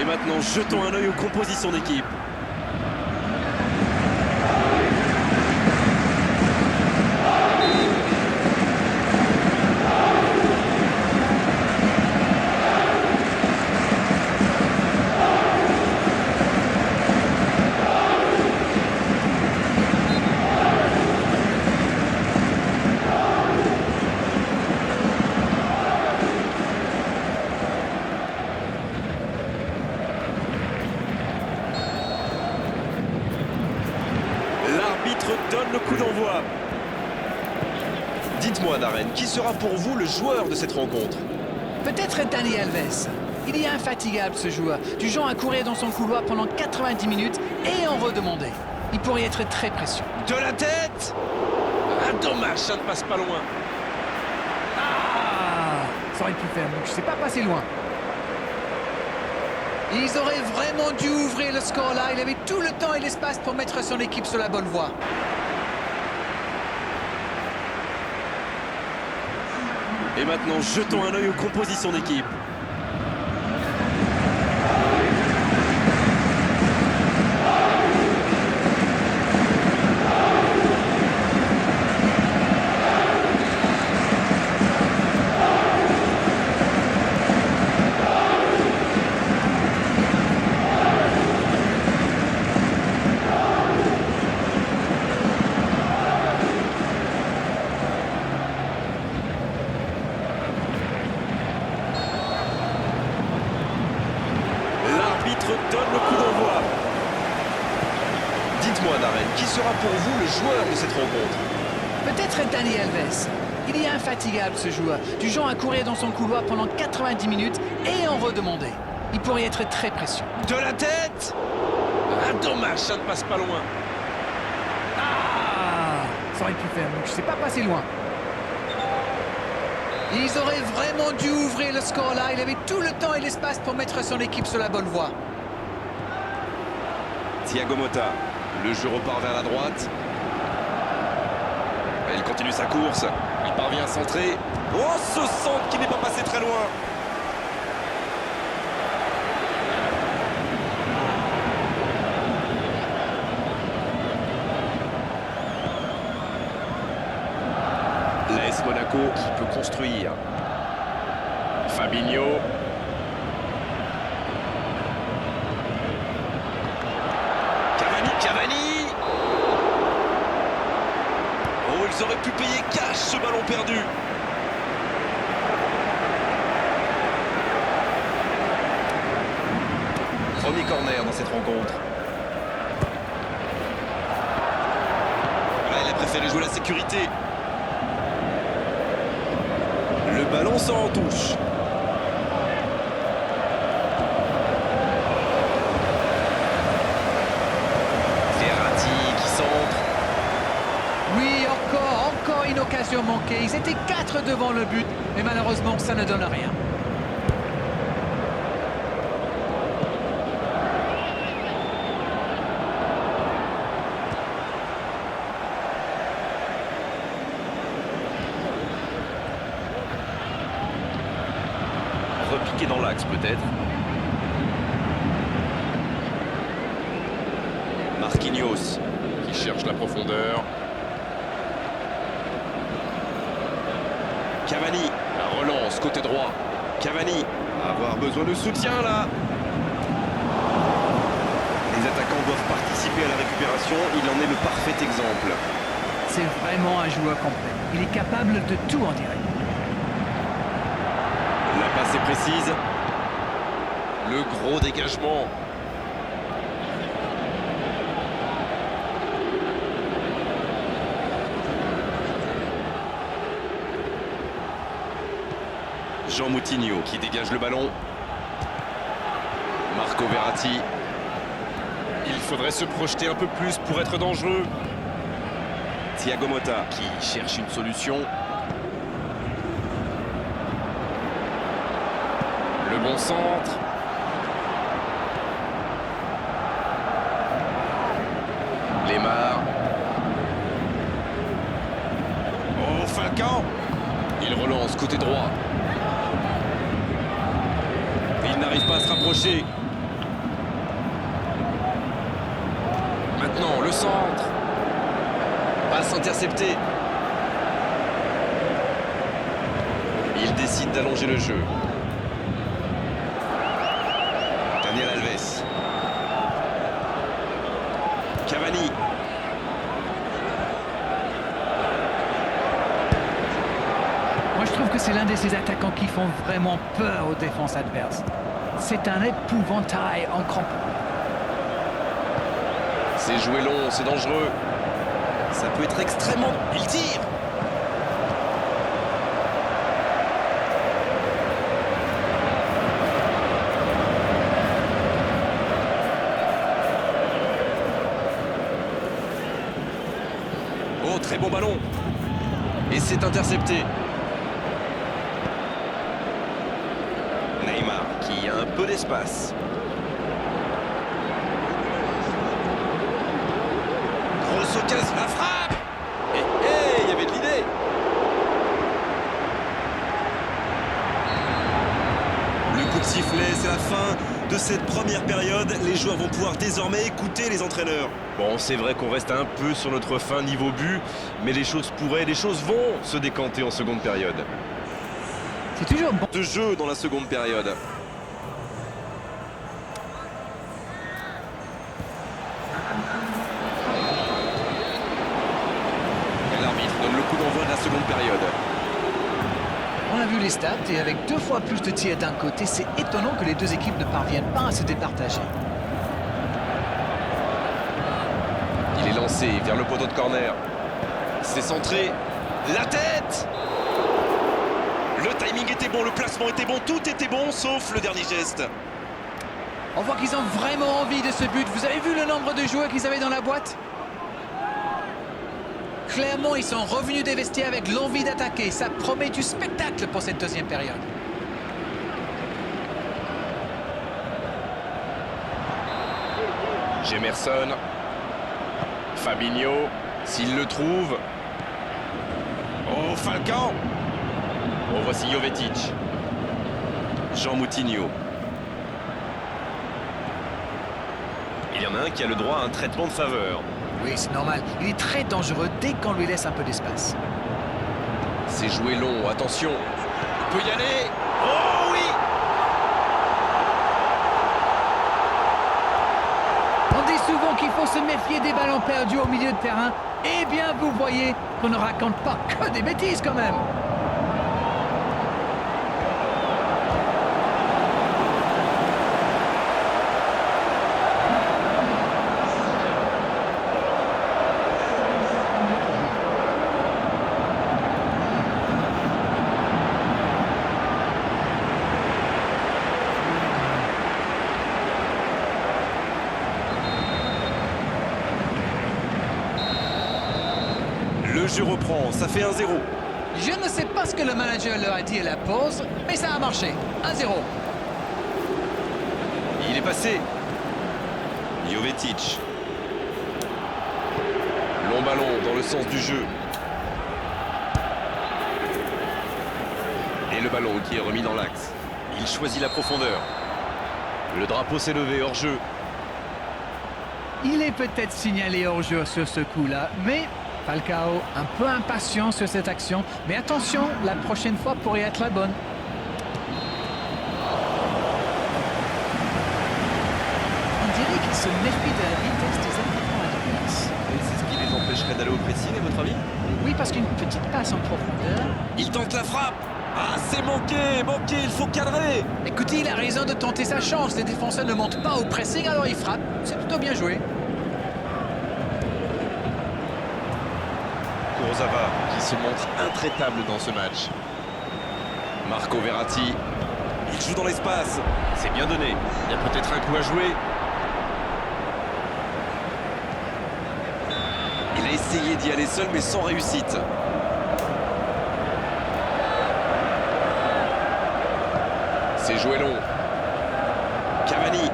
maintenant, jetons un œil aux compositions d'équipe. L'arbitre donne le coup d'envoi. Dites-moi, Darren, qui sera pour vous le joueur de cette rencontre? Peut-être Dani Alves. Il est infatigable ce joueur, du genre à courir dans son couloir pendant 90 minutes et en redemander. Il pourrait être très précieux. De la tête! Ah, dommage, ça ne passe pas loin. Ah, ça aurait pu faire, donc je sais pas passer loin. Ils auraient vraiment dû ouvrir le score là. Il avait tout le temps et l'espace pour mettre son équipe sur la bonne voie. Et maintenant, jetons un œil aux compositions d'équipe. Donne le coup d'envoi. Dites-moi, Darren, qui sera pour vous le joueur de cette rencontre? Peut-être Dani Alves. Il est infatigable ce joueur, du genre à courir dans son couloir pendant 90 minutes et en redemander. Il pourrait être très précieux. De la tête! Ah, dommage, ça ne passe pas loin. Ah, ça aurait pu faire, donc je sais pas passer loin. Ils auraient vraiment dû ouvrir le score là. Il avait tout le temps et l'espace pour mettre son équipe sur la bonne voie. Thiago Motta, le jeu repart vers la droite. Il continue sa course, il parvient à centrer. Oh, ce centre qui n'est pas passé très loin. L'AS Monaco qui peut construire. Fabinho. Cavani. Oh, ils auraient pu payer cash ce ballon perdu. Premier corner dans cette rencontre. Là, il a préféré jouer la sécurité. Le ballon sort en touche. Oui, encore une occasion manquée. Ils étaient 4 devant le but, mais malheureusement, ça ne donne rien. Repiqué dans l'axe peut-être. Marquinhos qui cherche la profondeur. Cavani, la relance côté droit. Cavani, avoir besoin de soutien là. Les attaquants doivent participer à la récupération, il en est le parfait exemple. C'est vraiment un joueur complet. Il est capable de tout en direct. La passe est précise. Le gros dégagement. Jean Moutinho qui dégage le ballon. Marco Verratti. Il faudrait se projeter un peu plus pour être dangereux. Thiago Motta qui cherche une solution. Le bon centre. Lemar. Oh, Falcao. Il relance côté droit. Il n'arrive pas à se rapprocher. maintenant, le centre. Passe interceptée. Il décide d'allonger le jeu. Daniel Alves. Cavani. Moi, je trouve que c'est l'un de ces attaquants qui font vraiment peur aux défenses adverses. C'est un épouvantail en crampons. C'est joué long, c'est dangereux. Ça peut être extrêmement... Il tire. Oh, très bon ballon. Et c'est intercepté. Neymar qui a un peu d'espace. Grosse occasion, la frappe. Et il y avait de l'idée. Le coup de sifflet, c'est la fin de cette première période. Les joueurs vont pouvoir désormais écouter les entraîneurs. Bon, c'est vrai qu'on reste un peu sur notre fin niveau but, mais les choses vont se décanter en seconde période. C'est toujours bon. De jeu dans la seconde période. Et l'arbitre donne le coup d'envoi de la seconde période. On a vu les stats et avec 2 fois plus de tirs d'un côté, c'est étonnant que les deux équipes ne parviennent pas à se départager. Il est lancé vers le poteau de corner. C'est centré. La tête! Le timing était bon, le placement était bon, tout était bon, sauf le dernier geste. On voit qu'ils ont vraiment envie de ce but. Vous avez vu le nombre de joueurs qu'ils avaient dans la boîte? Clairement, ils sont revenus des vestiaires avec l'envie d'attaquer. Ça promet du spectacle pour cette deuxième période. Gemerson. Fabinho. S'il le trouve. Oh, Falcao. Oh, voici Jovetic. Jean Moutinho. Il y en a un qui a le droit à un traitement de faveur. Oui, c'est normal. Il est très dangereux dès qu'on lui laisse un peu d'espace. C'est joué long, attention. Il peut y aller. Oh oui! On dit souvent qu'il faut se méfier des ballons perdus au milieu de terrain. Eh bien, vous voyez qu'on ne raconte pas que des bêtises quand même. Le jeu reprend, ça fait 1-0. Je ne sais pas ce que le manager leur a dit à la pause, mais ça a marché. 1-0. Il est passé. Jovetic. Long ballon dans le sens du jeu. Et le ballon qui est remis dans l'axe. Il choisit la profondeur. Le drapeau s'est levé hors jeu. Il est peut-être signalé hors jeu sur ce coup-là, mais Falcao un peu impatient sur cette action. Mais attention, la prochaine fois pourrait être la bonne. On dirait qu'il se méfie de la vitesse des attaquants adverses. Et c'est ce qui les empêcherait d'aller au pressing, à votre avis? Oui, parce qu'une petite passe en profondeur. Il tente la frappe. Ah, c'est manqué, il faut cadrer. Écoutez, il a raison de tenter sa chance. Les défenseurs ne montent pas au pressing, alors il frappe. C'est plutôt bien joué. Kurzawa qui se montre intraitable dans ce match. Marco Verratti. Il joue dans l'espace. C'est bien donné. Il y a peut-être un coup à jouer. Il a essayé d'y aller seul, mais sans réussite. C'est joué long. Cavani.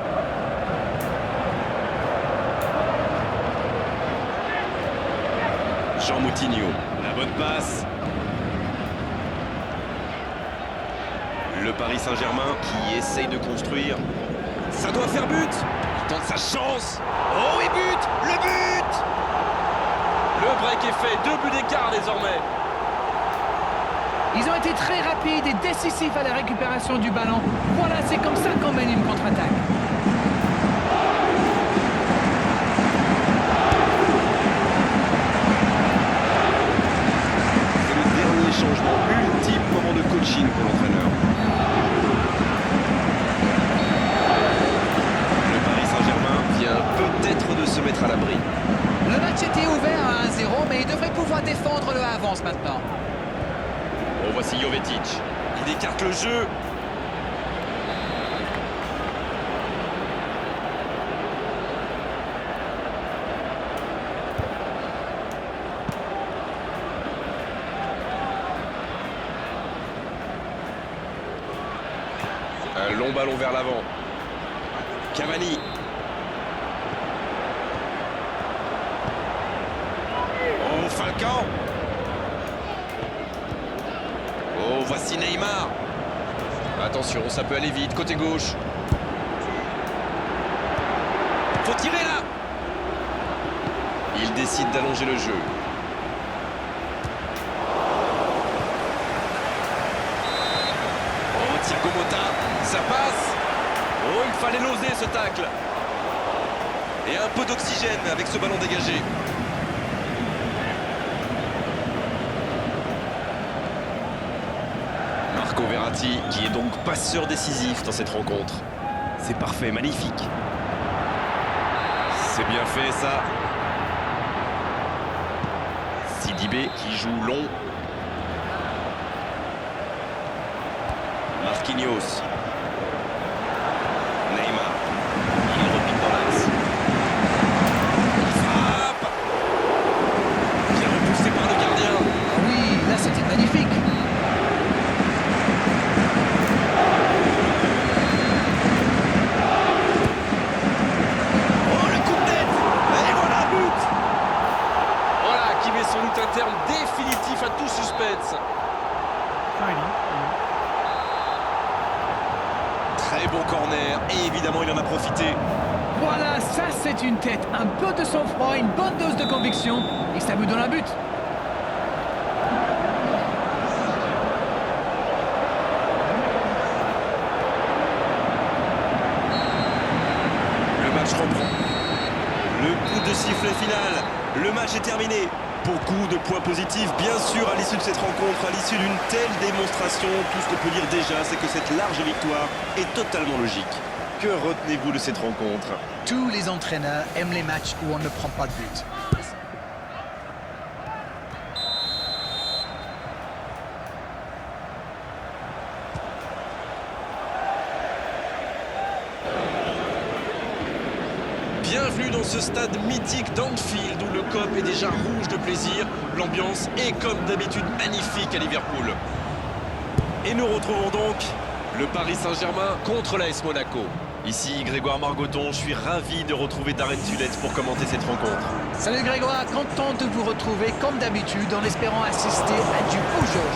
Jean Moutinho. La bonne passe. Le Paris Saint-Germain Qui essaye de construire. Ça doit faire but. Il tente sa chance. Oh, et but. Le but! Le break est fait, 2 buts d'écart désormais. Ils ont été très rapides et décisifs à la récupération du ballon. Voilà, c'est comme ça qu'on mène une contre-attaque. C'est le dernier changement, ultime moment de coaching pour l'entraîneur. Le Paris Saint-Germain vient peut-être de se mettre à l'abri. Le match était ouvert à 1-0, mais il devrait pouvoir défendre le avance maintenant. Oh, voici Jovetic. Il écarte le jeu. Un long ballon vers l'avant. Cavani. Oh, Falcao. Oh, voici Neymar. Attention, ça peut aller vite, côté gauche. Faut tirer là. Il décide d'allonger le jeu. Oh, Thiago Motta, ça passe. Oh, il fallait l'oser ce tacle. Et un peu d'oxygène avec ce ballon dégagé. Marco Verratti, qui est donc passeur décisif dans cette rencontre. C'est parfait, magnifique. C'est bien fait, ça. Sidibé qui joue long. Marquinhos. Neymar. Il repique dans l'axe. Il frappe. Bien repoussé par le gardien. Ah oui, là c'était magnifique. Oh, le coup de tête. Et voilà, but. Voilà, qui met sans doute un terme définitif à tout suspense. Très bon corner, et évidemment il en a profité. Voilà, ça c'est une tête, un peu de sang-froid, une bonne dose de conviction, et ça me donne un but. Le match reprend. Le coup de sifflet final. Le match est terminé. Beaucoup de points positifs, bien sûr, à l'issue de cette rencontre, à l'issue d'une telle démonstration. Tout ce qu'on peut dire déjà, c'est que cette large victoire est totalement logique. Que retenez-vous de cette rencontre? Tous les entraîneurs aiment les matchs où on ne prend pas de but. Bienvenue dans ce stade mythique d'Anfield où le COP est déjà rouge de plaisir. L'ambiance est comme d'habitude magnifique à Liverpool. Et nous retrouvons donc le Paris Saint-Germain contre l'AS Monaco. Ici Grégoire Margoton, je suis ravi de retrouver Darren Tulette pour commenter cette rencontre. Salut Grégoire, content de vous retrouver comme d'habitude en espérant assister à du beau jeu.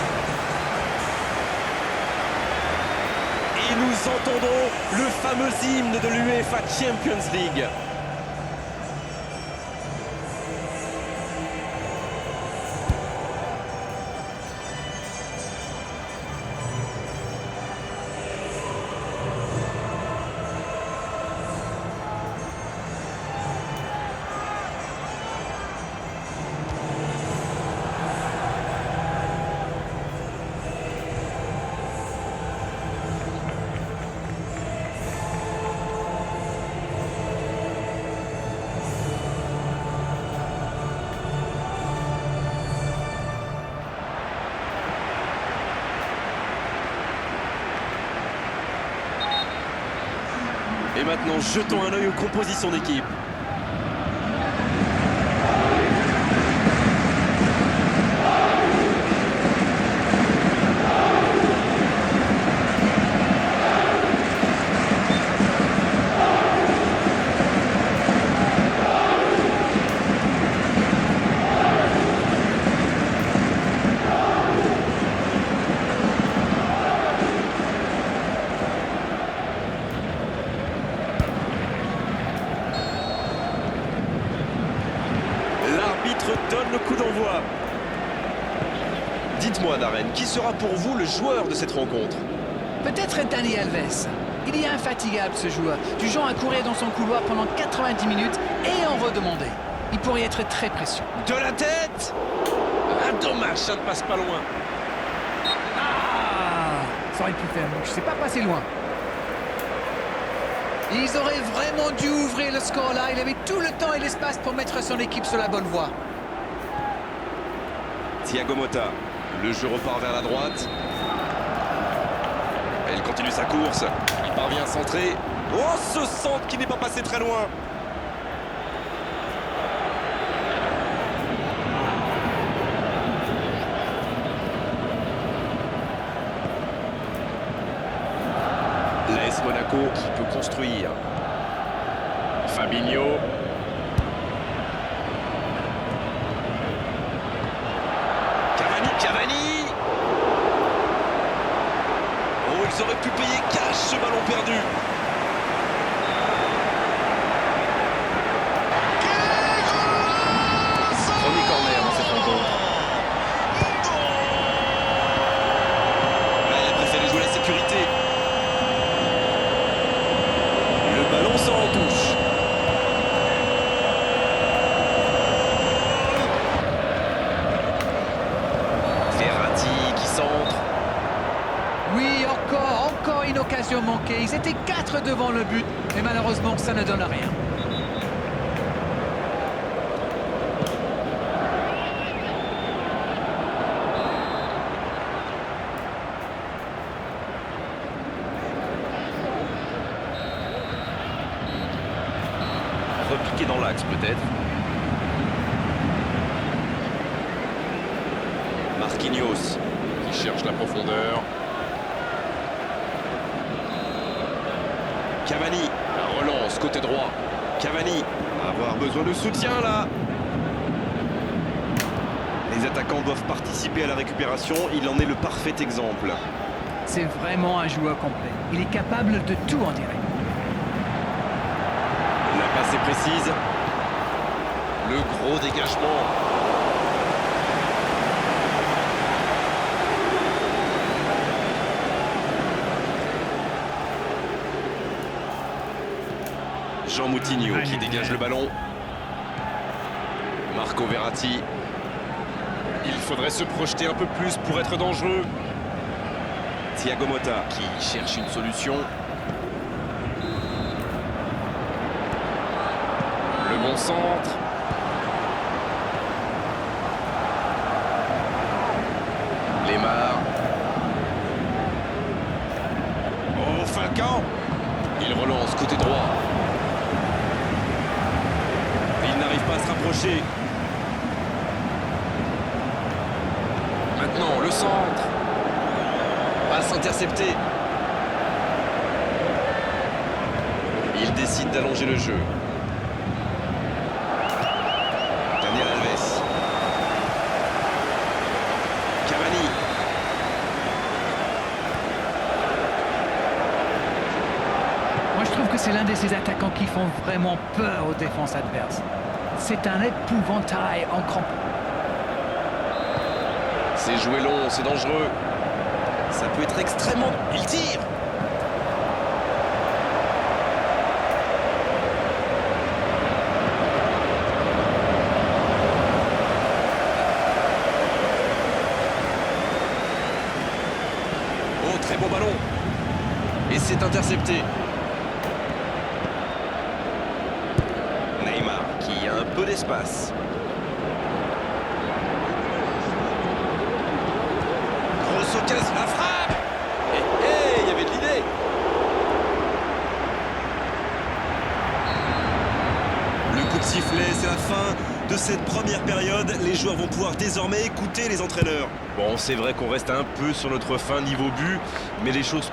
Et nous entendons le fameux hymne de l'UEFA Champions League. Et maintenant, jetons un œil aux compositions d'équipe. donne le coup d'envoi. Dites-moi, Darren, qui sera pour vous le joueur de cette rencontre? Peut-être Dani Alves. Il est infatigable ce joueur, du genre à courir dans son couloir pendant 90 minutes et en redemander. Il pourrait être très précieux. De la tête. Ah, dommage, ça ne passe pas loin. Ah, ça aurait pu faire, donc je sais pas passer loin. Ils auraient vraiment dû ouvrir le score là. Il avait tout le temps et l'espace pour mettre son équipe sur la bonne voie. Thiago Motta. Le jeu repart vers la droite. Elle continue sa course. Il parvient à centrer. Oh, ce centre qui n'est pas passé très loin. L'AS Monaco qui peut construire. Fabinho. Cavani. Oh, ils auraient pu payer cash ce ballon perdu. Premier corner dans cette rencontre. Elle a préféré jouer la sécurité. Le ballon sort en touche. Verratti qui centre. Oui, encore une occasion manquée. Ils étaient 4 devant le but, mais malheureusement, ça ne donne rien. Repiqué dans l'axe peut-être. Marquinhos qui cherche la profondeur. Cavani, la relance côté droit. Cavani, avoir besoin de soutien là. Les attaquants doivent participer à la récupération, il en est le parfait exemple. C'est vraiment un joueur complet. Il est capable de tout en direct. La passe est précise. Le gros dégagement. Jean Moutinho qui dégage le ballon. Marco Verratti. Il faudrait se projeter un peu plus pour être dangereux. Thiago Motta qui cherche une solution. Le bon centre. Lemar. Oh, Falcao. Il relance côté droit. Il n'arrive pas à se rapprocher. Maintenant, le centre. Passe interceptée. Il décide d'allonger le jeu. Daniel Alves. Cavani. Moi, je trouve que c'est l'un de ces attaquants qui font vraiment peur aux défenses adverses. C'est un épouvantail en crampon. C'est joué long, c'est dangereux. Ça peut être extrêmement... Il tire. Oh, très beau ballon. Et c'est intercepté. Neymar qui a un peu d'espace. Grosse occasion, la frappe. Et il y avait de l'idée. Le coup de sifflet, c'est la fin de cette première période. Les joueurs vont pouvoir désormais écouter les entraîneurs. Bon, c'est vrai qu'on reste un peu sur notre fin niveau but, mais les choses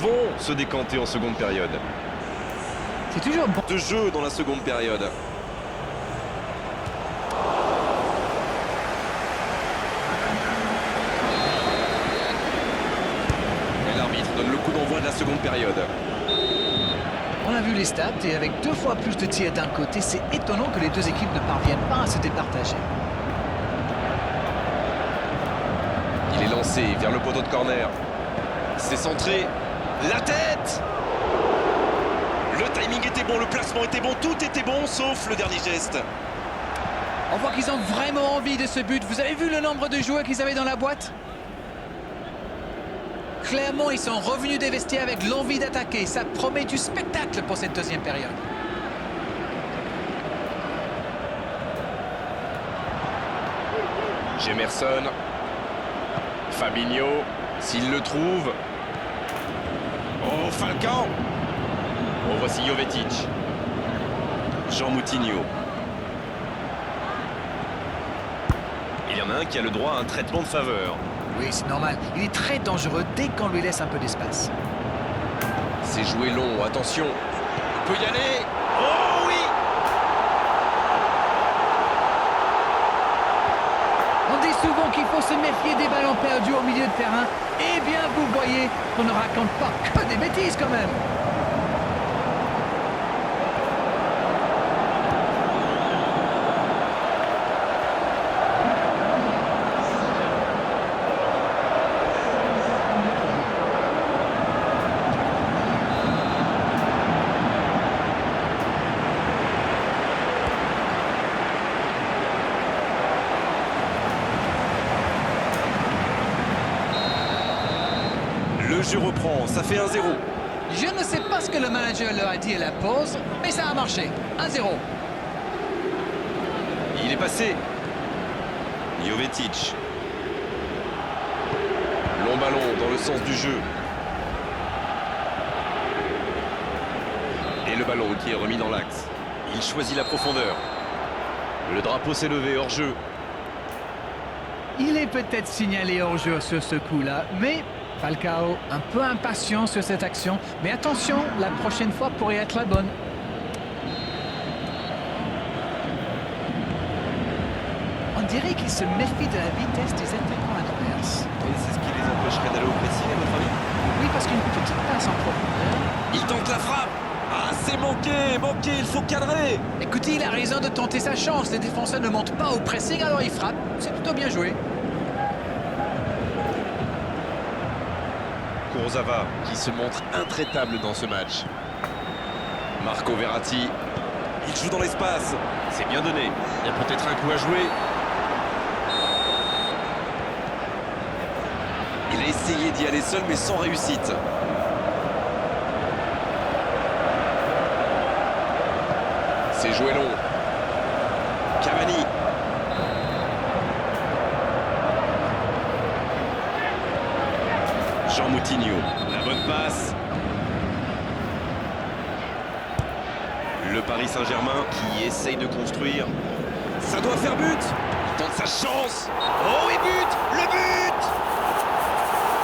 vont se décanter en seconde période. C'est toujours bon. De jeu dans la seconde période. Et l'arbitre donne le coup d'envoi de la seconde période. On a vu les stats et avec 2 fois plus de tirs d'un côté, c'est étonnant que les deux équipes ne parviennent pas à se départager. lancé vers le poteau de corner. C'est centré. La tête! Le timing était bon, le placement était bon, tout était bon, sauf le dernier geste. On voit qu'ils ont vraiment envie de ce but. Vous avez vu le nombre de joueurs qu'ils avaient dans la boîte? Clairement, ils sont revenus des vestiaires avec l'envie d'attaquer. Ça promet du spectacle pour cette deuxième période. Gemerson. Fabinho. S'il le trouve. Oh, Falcao. Oh, voici Jovetic. Jean Moutinho. Il y en a un qui a le droit à un traitement de faveur. Oui, c'est normal. Il est très dangereux dès qu'on lui laisse un peu d'espace. C'est joué long, attention. Il peut y aller. Oh oui! On dit souvent qu'il faut se méfier des ballons perdus au milieu de terrain. Eh bien, vous voyez qu'on ne raconte pas que des bêtises quand même. Le jeu reprend, ça fait 1-0. Je ne sais pas ce que le manager leur a dit à la pause, mais ça a marché. 1-0. Il est passé. Jovetic. Long ballon dans le sens du jeu. Et le ballon qui est remis dans l'axe. Il choisit la profondeur. Le drapeau s'est levé hors jeu. Il est peut-être signalé hors jeu sur ce coup-là, mais Falcao un peu impatient sur cette action. Mais attention, la prochaine fois pourrait être la bonne. On dirait qu'il se méfie de la vitesse des attaquants adverses. Et c'est ce qui les empêcherait d'aller au pressing, à votre avis? Oui, parce qu'une petite passe en profondeur. Il tente la frappe. Ah, c'est manqué, il faut cadrer. Écoutez, il a raison de tenter sa chance. Les défenseurs ne montent pas au pressing, alors il frappe. C'est plutôt bien joué. Kurzawa qui se montre intraitable dans ce match. Marco Verratti. Il joue dans l'espace. C'est bien donné. Il y a peut-être un coup à jouer. Il a essayé d'y aller seul, mais sans réussite. C'est joué long. Cavani. Jean Moutinho. La bonne passe. Le Paris Saint-Germain Qui essaye de construire. Ça doit faire but. Il tente sa chance. Oh, et but. Le but.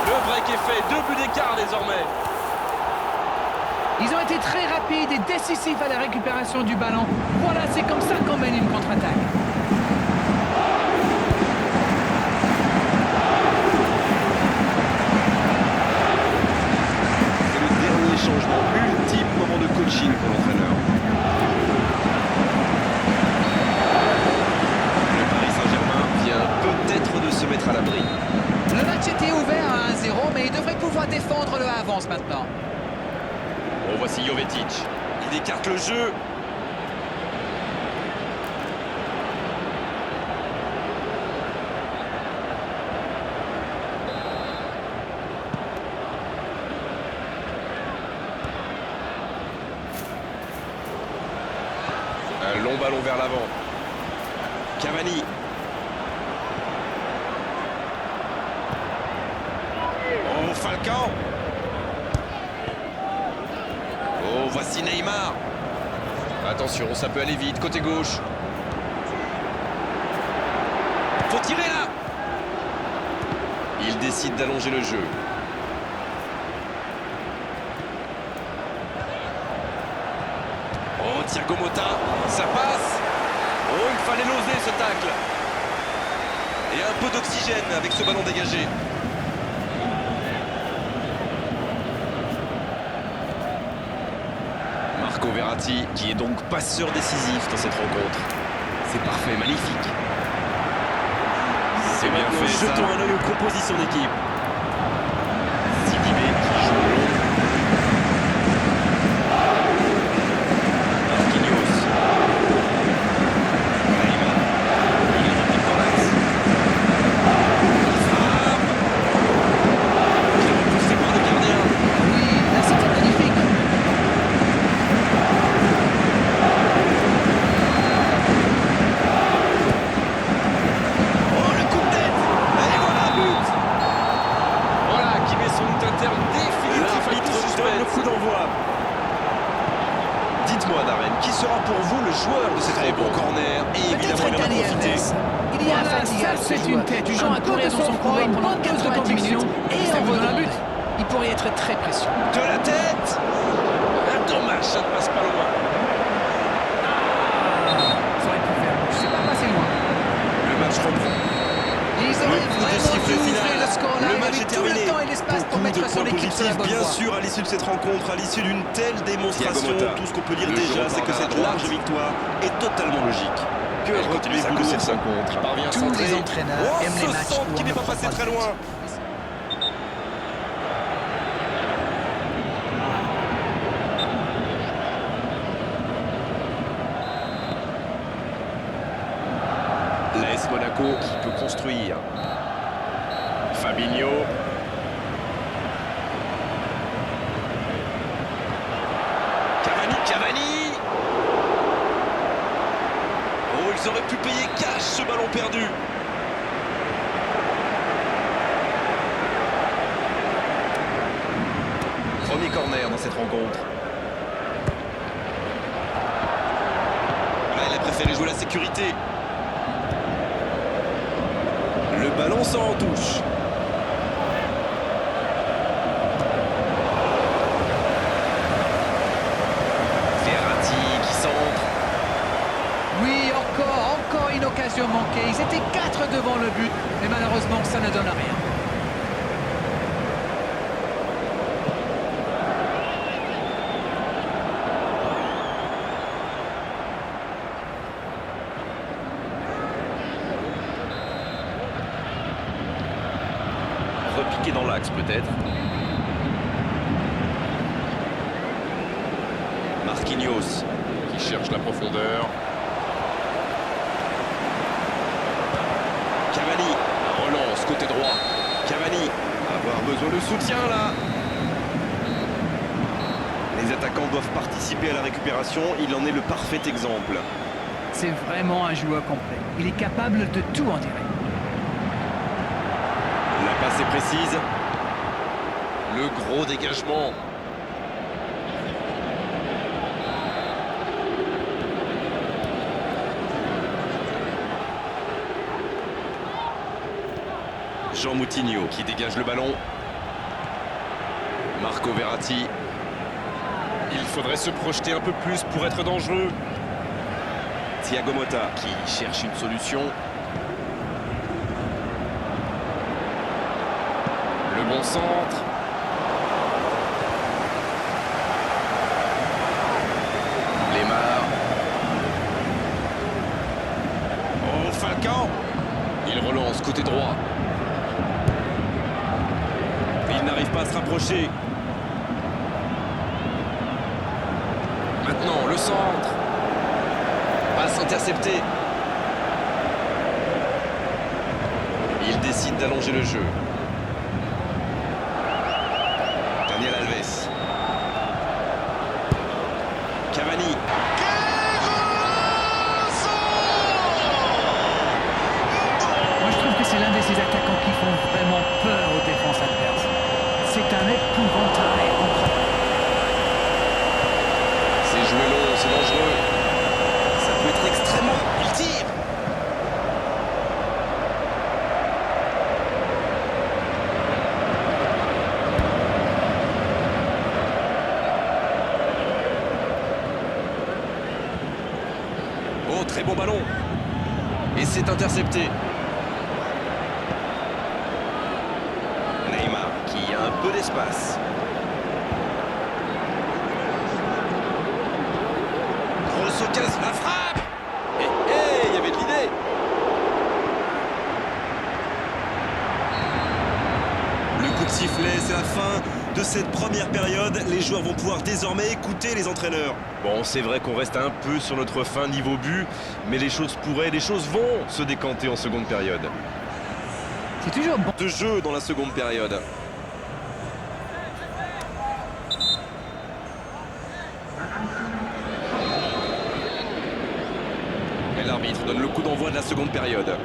Le break est fait. 2 buts d'écart désormais. Ils ont été très rapides et décisifs à la récupération du ballon. Voilà, c'est comme ça qu'on mène une contre-attaque. C'est le dernier changement, ultime moment de coaching pour l'entraîneur. Le Paris Saint-Germain vient peut-être de se mettre à l'abri. Le match était ouvert à 1-0, mais il devrait pouvoir défendre le avance maintenant. Oh, voici Jovetic. Il écarte le jeu. Un long ballon vers l'avant. Cavani. Oh, Falcao. Oh, voici Neymar. Attention, ça peut aller vite. Côté gauche. Faut tirer là. Il décide d'allonger le jeu. Oh, Thiago Motta. Ça passe. Oh, il fallait l'oser ce tacle. Et un peu d'oxygène avec ce ballon dégagé. Marco Verratti, qui est donc passeur décisif dans cette rencontre. C'est parfait, magnifique. C'est bien bien fait, ça. Jetons un œil aux compositions d'équipe. Sidibé qui joue long. Marquinhos. Neymar. Il est repris dans l'axe. Frappe. Qui est repoussé par le gardien. Oui, là c'était magnifique. Oh, le coup de tête. Et voilà, but. Voilà, qui met son but interne définitif à tout L'arbitre donne le suspense. coup d'envoi. Dites-moi, Darren, qui sera pour vous le joueur de cette Très bon rencontre? corner et évidemment il en a Dani profité. Alves. Il y a Voilà, un fatigue, ça, c'est une tête, du du genre genre à courir dans son couloir pendant une dose de 90 conviction, minutes et ça on vous donne un redemande. but. Il pourrait être très précieux. De la tête. Ah, dommage, ça ne passe pas loin. Ça aurait pu faire. Je sais pas passer loin. Le match reprend. Ils auraient coup de vraiment sifflet dû final. ouvrir le score là. Le Il match avait est tout terminé. le temps et l'espace pour Beaucoup mettre de son points équipe sur la positifs, bonne bien voie. sûr, à l'issue de cette rencontre, à l'issue d'une telle démonstration. Thiago Motta. Tout ce qu'on peut dire Le déjà, jeu c'est que repart vers cette la droite. large victoire est totalement logique. Que Elle continue sa retenez-vous de course. cette rencontre? Il parvient à Tous centrer. les entraîneurs Oh, aiment les ce matchs centre où qui on n'est ne pas prend passé pas très de loin. L'AS Monaco qui peut construire. Fabinho. Cavani. Oh, ils auraient pu payer cash ce ballon perdu. Premier corner dans cette rencontre. Là, il a préféré jouer la sécurité. Le ballon sort en touche. Verratti qui centre. Oui, encore une occasion manquée. Ils étaient 4 devant le but, mais malheureusement, ça ne donne rien. Repiqué dans l'axe peut-être. Marquinhos. Qui cherche la profondeur. Cavani. Relance côté droit. Cavani. Avoir besoin de soutien là. Les attaquants doivent participer à la récupération. Il en est le parfait exemple. C'est vraiment un joueur complet. Il est capable de tout en tirer. La passe est précise. Le gros dégagement. Jean Moutinho Qui dégage le ballon. Marco Verratti. Il faudrait se projeter un peu plus pour être dangereux. Thiago Motta. Qui cherche une solution. Le bon centre. Lemar. Oh, Falcao. Il relance côté droit. Il n'arrive pas à se rapprocher. Maintenant, le centre. Passe interceptée. Il décide d'allonger le jeu. Daniel Alves. Cavani. Moi, je trouve que c'est l'un de ces attaquants qui font vraiment peur aux défenses adverses. C'est un épouvantail en frappe. C'est joué long, c'est dangereux. Ça peut être extrêmement. Il tire. Oh, très bon ballon. Et c'est intercepté. Neymar qui a un peu d'espace. Grosse occasion, la frappe. Et il y avait de l'idée. sifflet, c'est la fin de cette première période. Les joueurs vont pouvoir désormais écouter les entraîneurs. Bon, c'est vrai qu'on reste un peu sur notre fin niveau but, mais les choses vont se décanter en seconde période. C'est toujours bon. De jeu dans la seconde période. Et l'arbitre donne le coup d'envoi de la seconde période.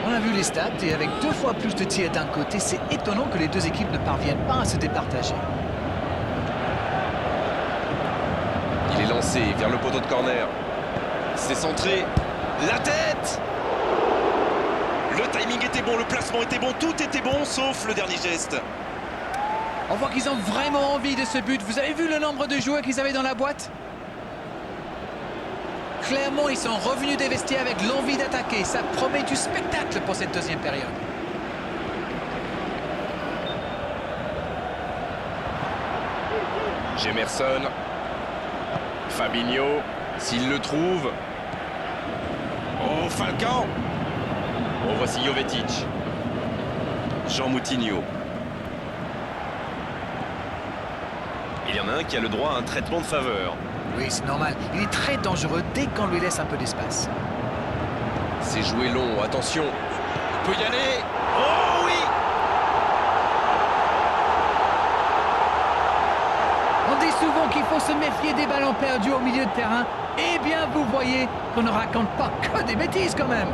On a vu les stats et avec 2 fois plus de tirs d'un côté, c'est étonnant que les deux équipes ne parviennent pas à se départager. Il est lancé vers le poteau de corner. C'est centré. La tête! Le timing était bon, le placement était bon, tout était bon, sauf le dernier geste. On voit qu'ils ont vraiment envie de ce but. Vous avez vu le nombre de joueurs qu'ils avaient dans la boîte? Clairement, ils sont revenus des vestiaires avec l'envie d'attaquer. Ça promet du spectacle pour cette deuxième période. Jemerson. Fabinho. S'il le trouve. Oh, Falcao. Oh, voici Jovetic. Jean Moutinho. Il y en a un qui a le droit à un traitement de faveur. Oui, c'est normal. Il est très dangereux dès qu'on lui laisse un peu d'espace. C'est joué long, attention. Il peut y aller. Oh oui! On dit souvent qu'il faut se méfier des ballons perdus au milieu de terrain. Eh bien, vous voyez qu'on ne raconte pas que des bêtises quand même.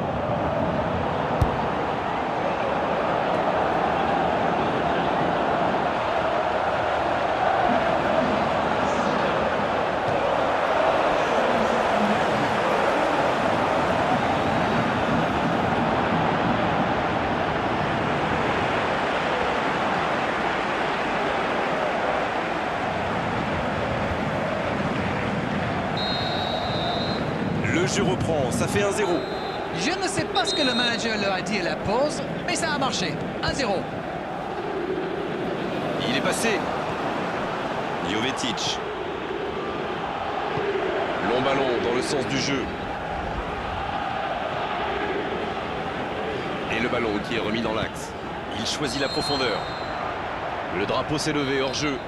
Le jeu reprend, ça fait 1-0. Je ne sais pas ce que le manager leur a dit à la pause, mais ça a marché. 1-0. Il est passé. Jovetic. Long ballon dans le sens du jeu. Et le ballon qui est remis dans l'axe. Il choisit la profondeur. Le drapeau s'est levé hors jeu.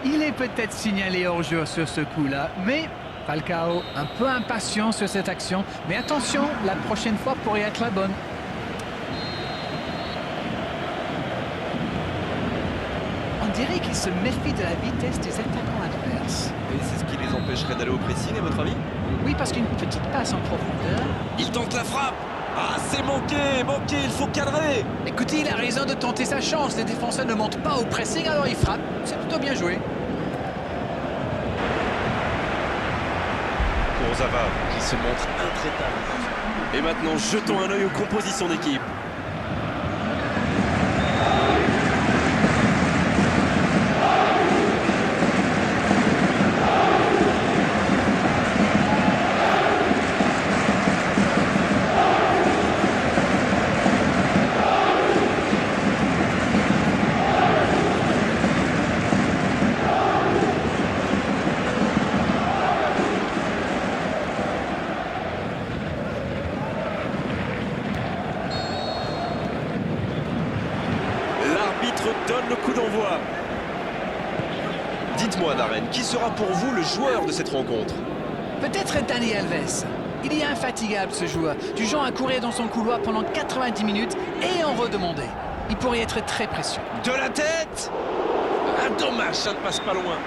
Il est peut-être signalé hors jeu sur ce coup-là, mais Falcao un peu impatient sur cette action. Mais attention, la prochaine fois pourrait être la bonne. On dirait qu'il se méfie de la vitesse des attaquants adverses. Et c'est ce qui les empêcherait d'aller au pressing, à votre avis? Oui, parce qu'une petite passe en profondeur. Il tente la frappe. Ah, c'est manqué, il faut cadrer. Écoutez, il a raison de tenter sa chance. Les défenseurs ne montent pas au pressing, alors il frappe. C'est plutôt bien joué. Kurzawa qui se montre intraitable. Et maintenant, jetons un œil aux compositions d'équipe. Donne le coup d'envoi. Dites-moi, Darren, qui sera pour vous le joueur de cette rencontre? Peut-être Dani Alves. Il est infatigable ce joueur, du genre à courir dans son couloir pendant 90 minutes et en redemander. Il pourrait être très précieux. De la tête. Ah, dommage, ça ne passe pas loin.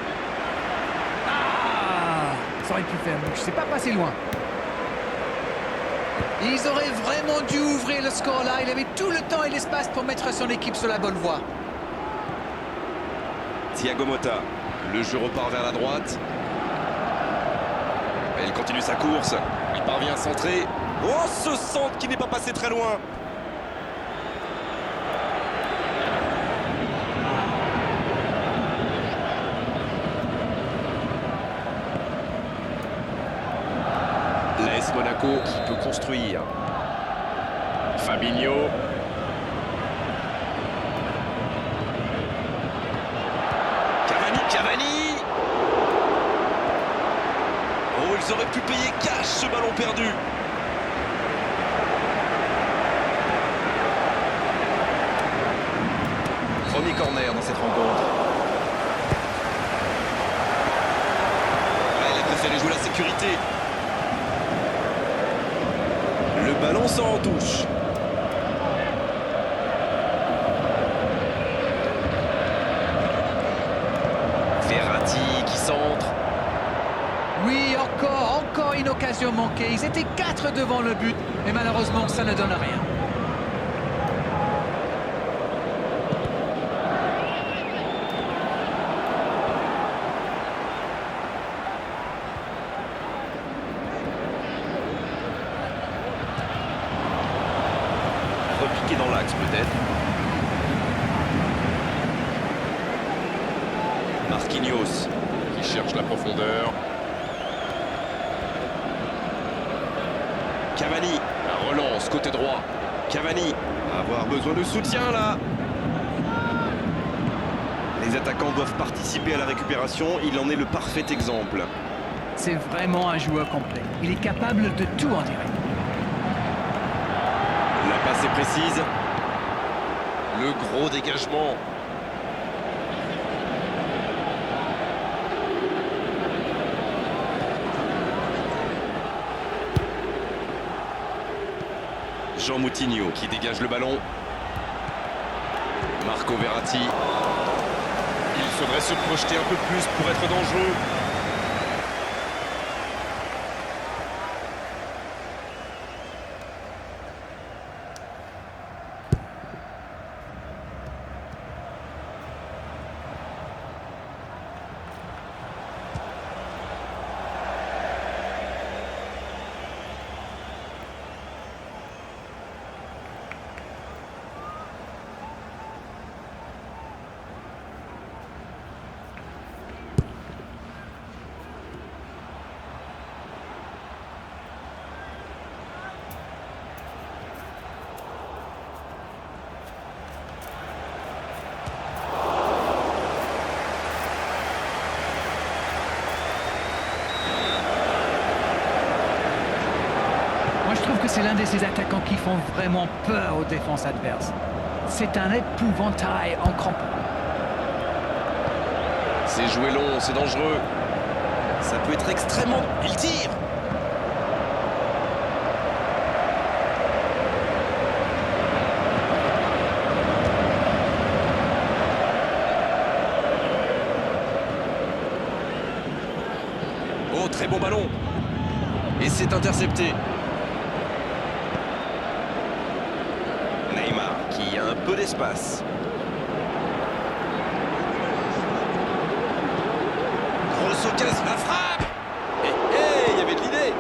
Ah, ça aurait pu faire mieux. Je sais pas passer loin. Ils auraient vraiment dû ouvrir le score là. Il avait tout le temps et l'espace pour mettre son équipe sur la bonne voie. Thiago Motta. Le jeu repart vers la droite. Et il continue sa course. Il parvient à centrer. Oh, ce centre qui n'est pas passé très loin. L'AS Monaco qui peut construire. Fabinho. Cavani. Oh, ils auraient pu payer cash ce ballon perdu. corner dans cette rencontre. Ouais, il a préféré jouer la sécurité. Le ballon sort en touche. Verratti qui centre. Oui, encore une occasion manquée. Ils étaient 4 devant le but, mais malheureusement, ça ne donne rien. Repiqué dans l'axe peut-être. Marquinhos qui cherche la profondeur. Cavani, la relance côté droit. Cavani, avoir besoin de soutien là. Les attaquants doivent participer à la récupération, il en est le parfait exemple. C'est vraiment un joueur complet. Il est capable de tout en direct. La passe est précise. Le gros dégagement. Jean Moutinho qui dégage le ballon. Marco Verratti. Il faudrait se projeter un peu plus pour être dangereux. Moi, je trouve que c'est l'un de ces attaquants qui font vraiment peur aux défenses adverses. C'est un épouvantail en crampon. C'est joué long, c'est dangereux. Ça peut être extrêmement... Il tire. Oh, très bon ballon. Et c'est intercepté. Neymar qui a un peu d'espace. Grosse occasion, la frappe. Il y avait de l'idée.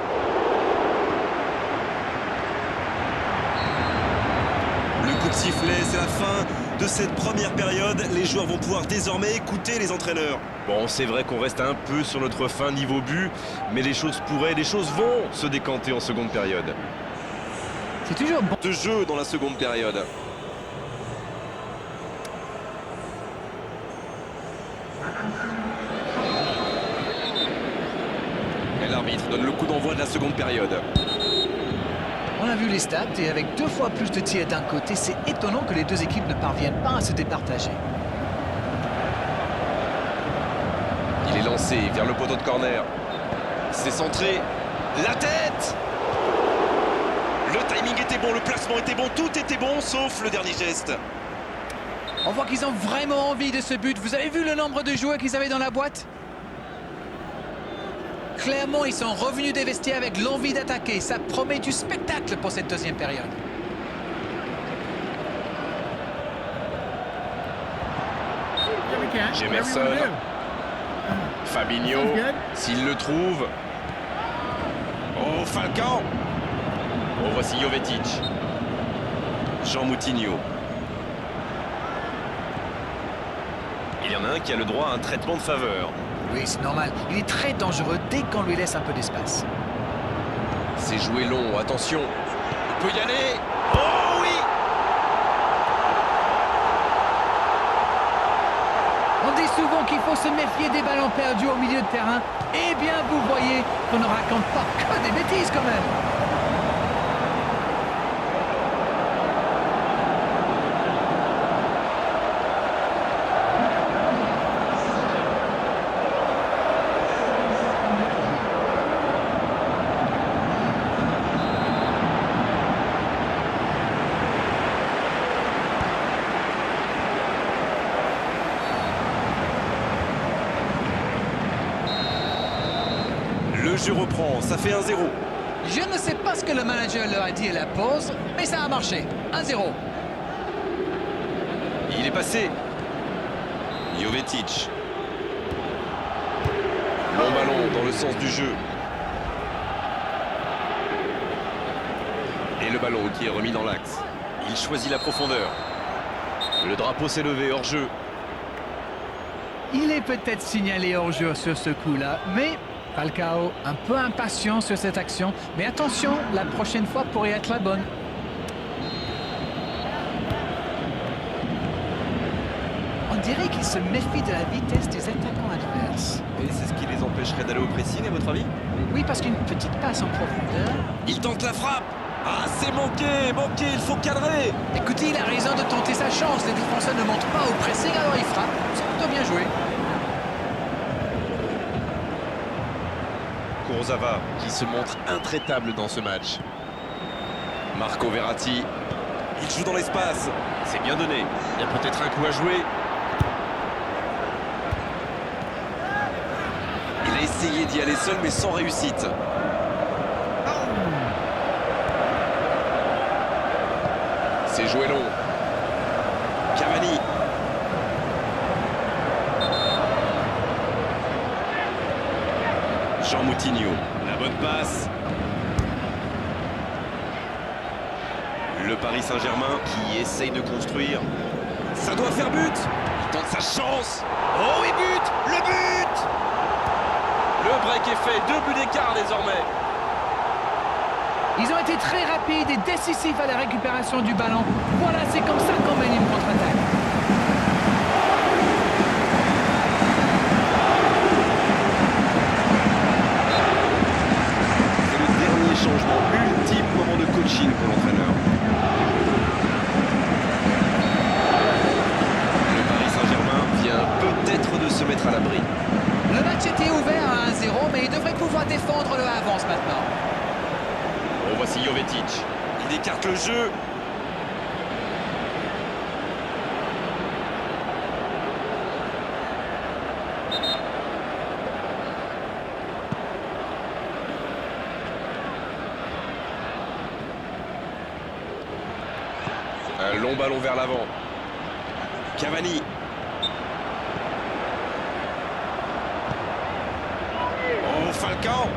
Le coup de sifflet, c'est la fin de cette première période. Les joueurs vont pouvoir désormais écouter les entraîneurs. Bon, c'est vrai qu'on reste un peu sur notre fin niveau but, mais les choses pourraient, les choses vont se décanter en seconde période. C'est toujours bon. De jeu dans la seconde période. Et l'arbitre donne le coup d'envoi de la seconde période. On a vu les stats et avec 2 fois plus de tirs d'un côté, c'est étonnant que les deux équipes ne parviennent pas à se départager. Il est lancé vers le poteau de corner. C'est centré. La tête! Le timing était bon, le placement était bon, tout était bon, sauf le dernier geste. On voit qu'ils ont vraiment envie de ce but. Vous avez vu le nombre de joueurs qu'ils avaient dans la boîte? Clairement, ils sont revenus des vestiaires avec l'envie d'attaquer. Ça promet du spectacle pour cette deuxième période. Jemerson. Fabinho. S'il le trouve. Oh, Falcao. Oh, voici Jovetic. Jean Moutinho. Il y en a un qui a le droit à un traitement de faveur. Oui, c'est normal. Il est très dangereux dès qu'on lui laisse un peu d'espace. C'est joué long, attention. Il peut y aller. Oh oui! On dit souvent qu'il faut se méfier des ballons perdus au milieu de terrain. Eh bien, vous voyez qu'on ne raconte pas que des bêtises quand même. jeu reprend, ça fait 1-0. Je ne sais pas ce que le manager leur a dit à la pause, mais ça a marché. 1-0. Il est passé. Jovetic. Long ballon dans le sens du jeu. Et le ballon qui est remis dans l'axe. Il choisit la profondeur. Le drapeau s'est levé hors jeu. Il est peut-être signalé hors-jeu sur ce coup-là, mais Falcao un peu impatient sur cette action. Mais attention, la prochaine fois pourrait être la bonne. On dirait qu'il se méfie de la vitesse des attaquants adverses. Et c'est ce qui les empêcherait d'aller au pressing, à votre avis? Oui, parce qu'une petite passe en profondeur. Il tente la frappe. Ah, c'est manqué, il faut cadrer. Écoutez, il a raison de tenter sa chance. Les défenseurs ne montent pas au pressing, alors il frappe. C'est plutôt bien joué. Kurzawa qui se montre intraitable dans ce match. Marco Verratti. Il joue dans l'espace. C'est bien donné. Il y a peut-être un coup à jouer. Il a essayé d'y aller seul mais sans réussite. C'est joué long. Cavani. Jean Moutinho. La bonne passe. Le Paris Saint-Germain Qui essaye de construire. Ça doit faire but. Il tente sa chance. Oh, et but. Le but. Le break est fait. 2 buts d'écart désormais. Ils ont été très rapides et décisifs à la récupération du ballon. Voilà, c'est comme ça qu'on mène une contre-attaque. C'est le dernier changement, ultime moment de coaching pour l'entraîneur. Le Paris Saint-Germain vient peut-être de se mettre à l'abri. Le match était ouvert à 1-0, mais il devrait pouvoir défendre le avance maintenant. Oh, voici Jovetic. Il écarte le jeu. Un long ballon vers l'avant. Cavani. Oh, Falcao.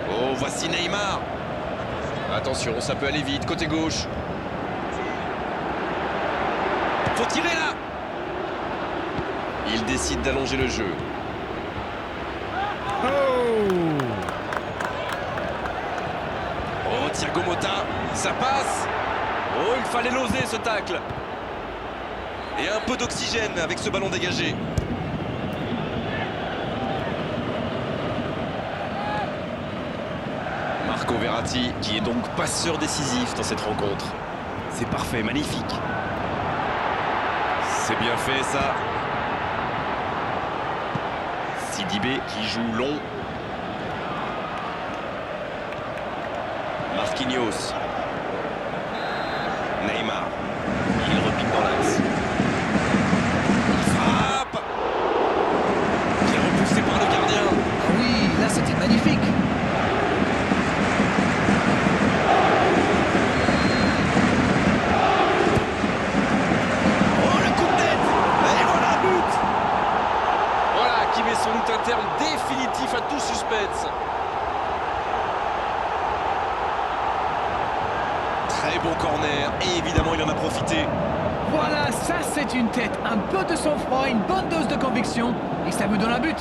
Oh, voici Neymar. Attention, ça peut aller vite, côté gauche. Faut tirer là. Il décide d'allonger le jeu. Oh, Thiago Motta. Ça passe. Oh, il fallait l'oser ce tacle. Et un peu d'oxygène avec ce ballon dégagé. Marco Verratti, qui est donc passeur décisif dans cette rencontre. C'est parfait, magnifique. C'est bien fait ça. Sidibé qui joue long. Marquinhos. Neymar. Il repique dans l'axe. Il frappe. Qui est repoussé par le gardien. Ah oui, là c'était magnifique. Oh, le coup de tête. Et voilà, but. Voilà, qui met sans doute un terme définitif à tout suspense. Très bon corner. Et évidemment, il en a profité. Voilà, ça c'est une tête. Un peu de sang-froid, une bonne dose de conviction. Et ça vous donne un but.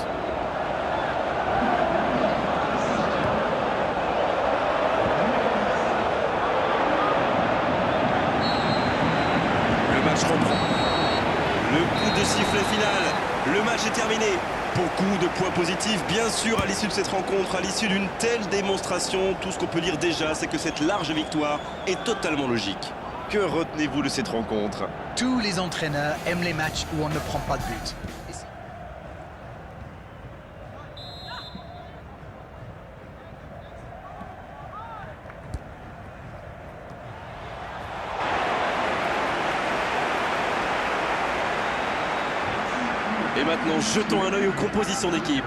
Le match reprend. Le coup de sifflet final. Le match est terminé. Beaucoup de points positifs, bien sûr, à l'issue de cette rencontre, à l'issue d'une telle démonstration. Tout ce qu'on peut dire déjà, c'est que cette large victoire est totalement logique. Que retenez-vous de cette rencontre? Tous les entraîneurs aiment les matchs où on ne prend pas de but. Et maintenant, jetons un œil aux compositions d'équipe.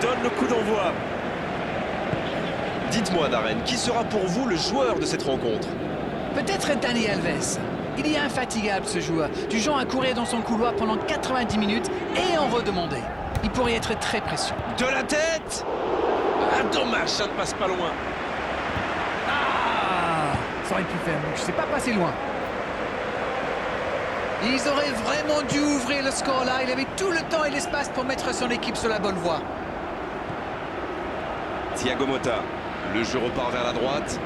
donne le coup d'envoi. Dites-moi, Darren, qui sera pour vous le joueur de cette rencontre? Peut-être Dani Alves. Il est infatigable ce joueur, du genre à courir dans son couloir pendant 90 minutes et en redemander. Il pourrait être très précieux. De la tête! Ah, dommage, ça ne passe pas loin. Ah, ça aurait pu faire mieux, je sais pas passer loin. Ils auraient vraiment dû ouvrir le score là, il avait tout le temps et l'espace pour mettre son équipe sur la bonne voie. Thiago Motta, le jeu repart vers la droite.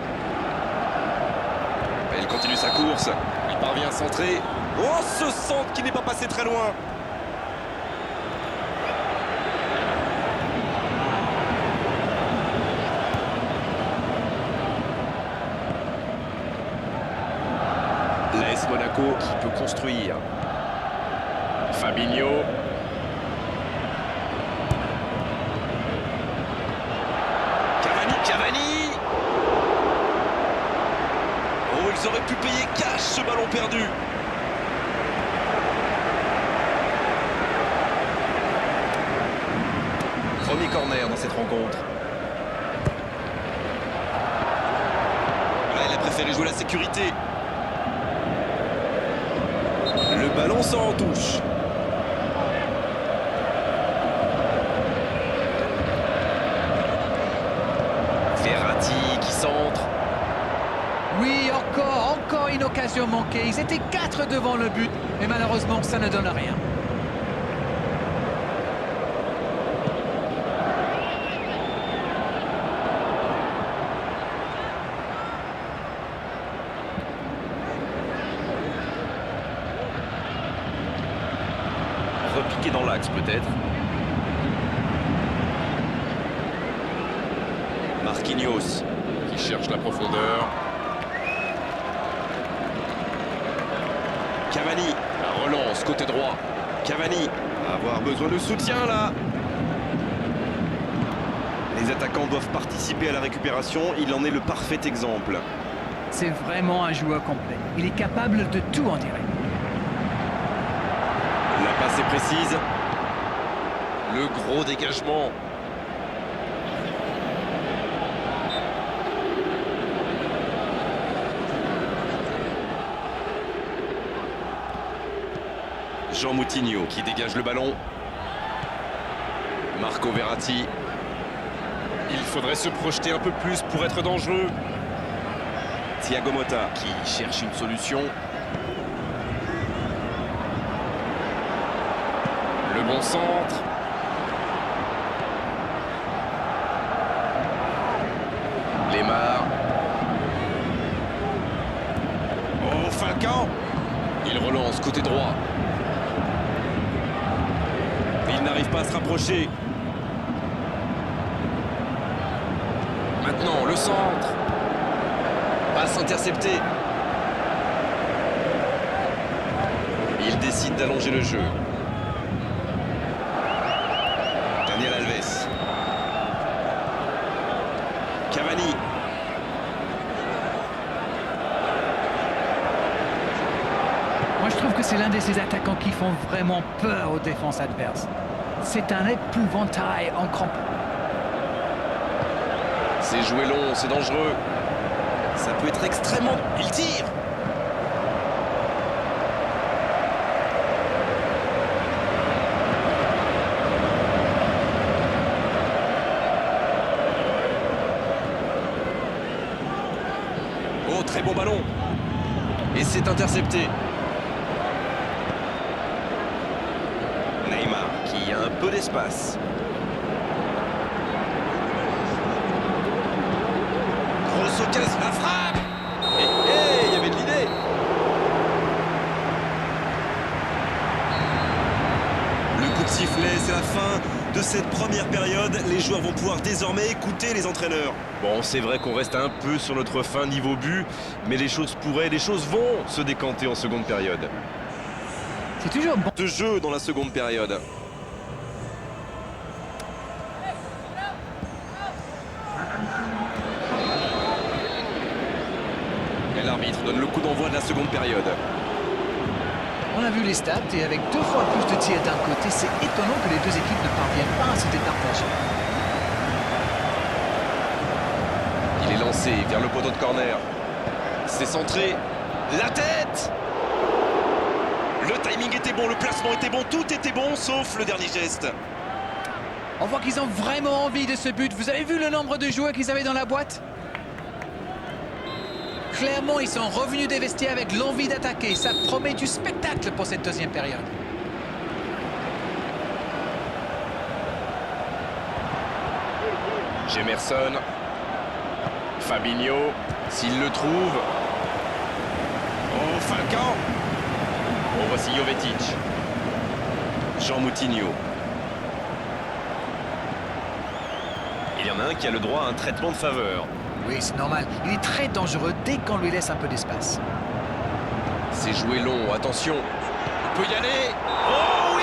Elle continue sa course, il parvient à centrer. Oh, ce centre qui n'est pas passé très loin. L'AS Monaco qui peut construire. Fabinho. Cavani. Oh, ils auraient pu payer cash ce ballon perdu. Premier corner dans cette rencontre. Là, il a préféré jouer la sécurité. Le ballon sort en touche. Verratti qui centre. Oui, encore une occasion manquée. Ils étaient 4 devant le but, mais malheureusement, ça ne donne rien. Repiqué dans l'axe peut-être. Marquinhos qui cherche la profondeur. Cavani, la relance côté droit. Cavani va avoir besoin de soutien là. Les attaquants doivent participer à la récupération, il en est le parfait exemple. C'est vraiment un joueur complet. Il est capable de tout en direct. La passe est précise. Le gros dégagement. Jean Moutinho qui dégage le ballon. Marco Verratti. Il faudrait se projeter un peu plus pour être dangereux. Thiago Motta qui cherche une solution. Le bon centre. Lemar. Oh, Falcao. Il relance côté droit. Il n'arrive pas à se rapprocher. Maintenant, le centre. Passe interceptée. Il décide d'allonger le jeu. Daniel Alves. Cavani. Moi, je trouve que c'est l'un de ces attaquants qui font vraiment peur aux défenses adverses. C'est un épouvantail en crampon. C'est joué long, c'est dangereux. Ça peut être extrêmement... Il tire. Oh, très beau ballon. Et c'est intercepté. Neymar qui a un peu d'espace. Grosse occasion, la frappe. Il y avait de l'idée. Le coup de sifflet, c'est la fin de cette première période. Les joueurs vont pouvoir désormais écouter les entraîneurs. Bon, c'est vrai qu'on reste un peu sur notre fin niveau but, mais les choses vont se décanter en seconde période. C'est toujours bon. De jeu dans la seconde période. Et l'arbitre donne le coup d'envoi de la seconde période. On a vu les stats et avec 2 fois plus de tirs d'un côté, c'est étonnant que les deux équipes ne parviennent pas à se départager. Il est lancé vers le poteau de corner. C'est centré. La tête! Le timing était bon, le placement était bon, tout était bon, sauf le dernier geste. On voit qu'ils ont vraiment envie de ce but. Vous avez vu le nombre de joueurs qu'ils avaient dans la boîte? Clairement, ils sont revenus des vestiaires avec l'envie d'attaquer. Ça promet du spectacle pour cette deuxième période. Jemerson. Fabinho. S'il le trouve. Oh, Falcao. Oh, voici Jovetic. Jean Moutinho. Il y en a un qui a le droit à un traitement de faveur. Oui, c'est normal. Il est très dangereux dès qu'on lui laisse un peu d'espace. C'est joué long, attention. Il peut y aller. Oh oui!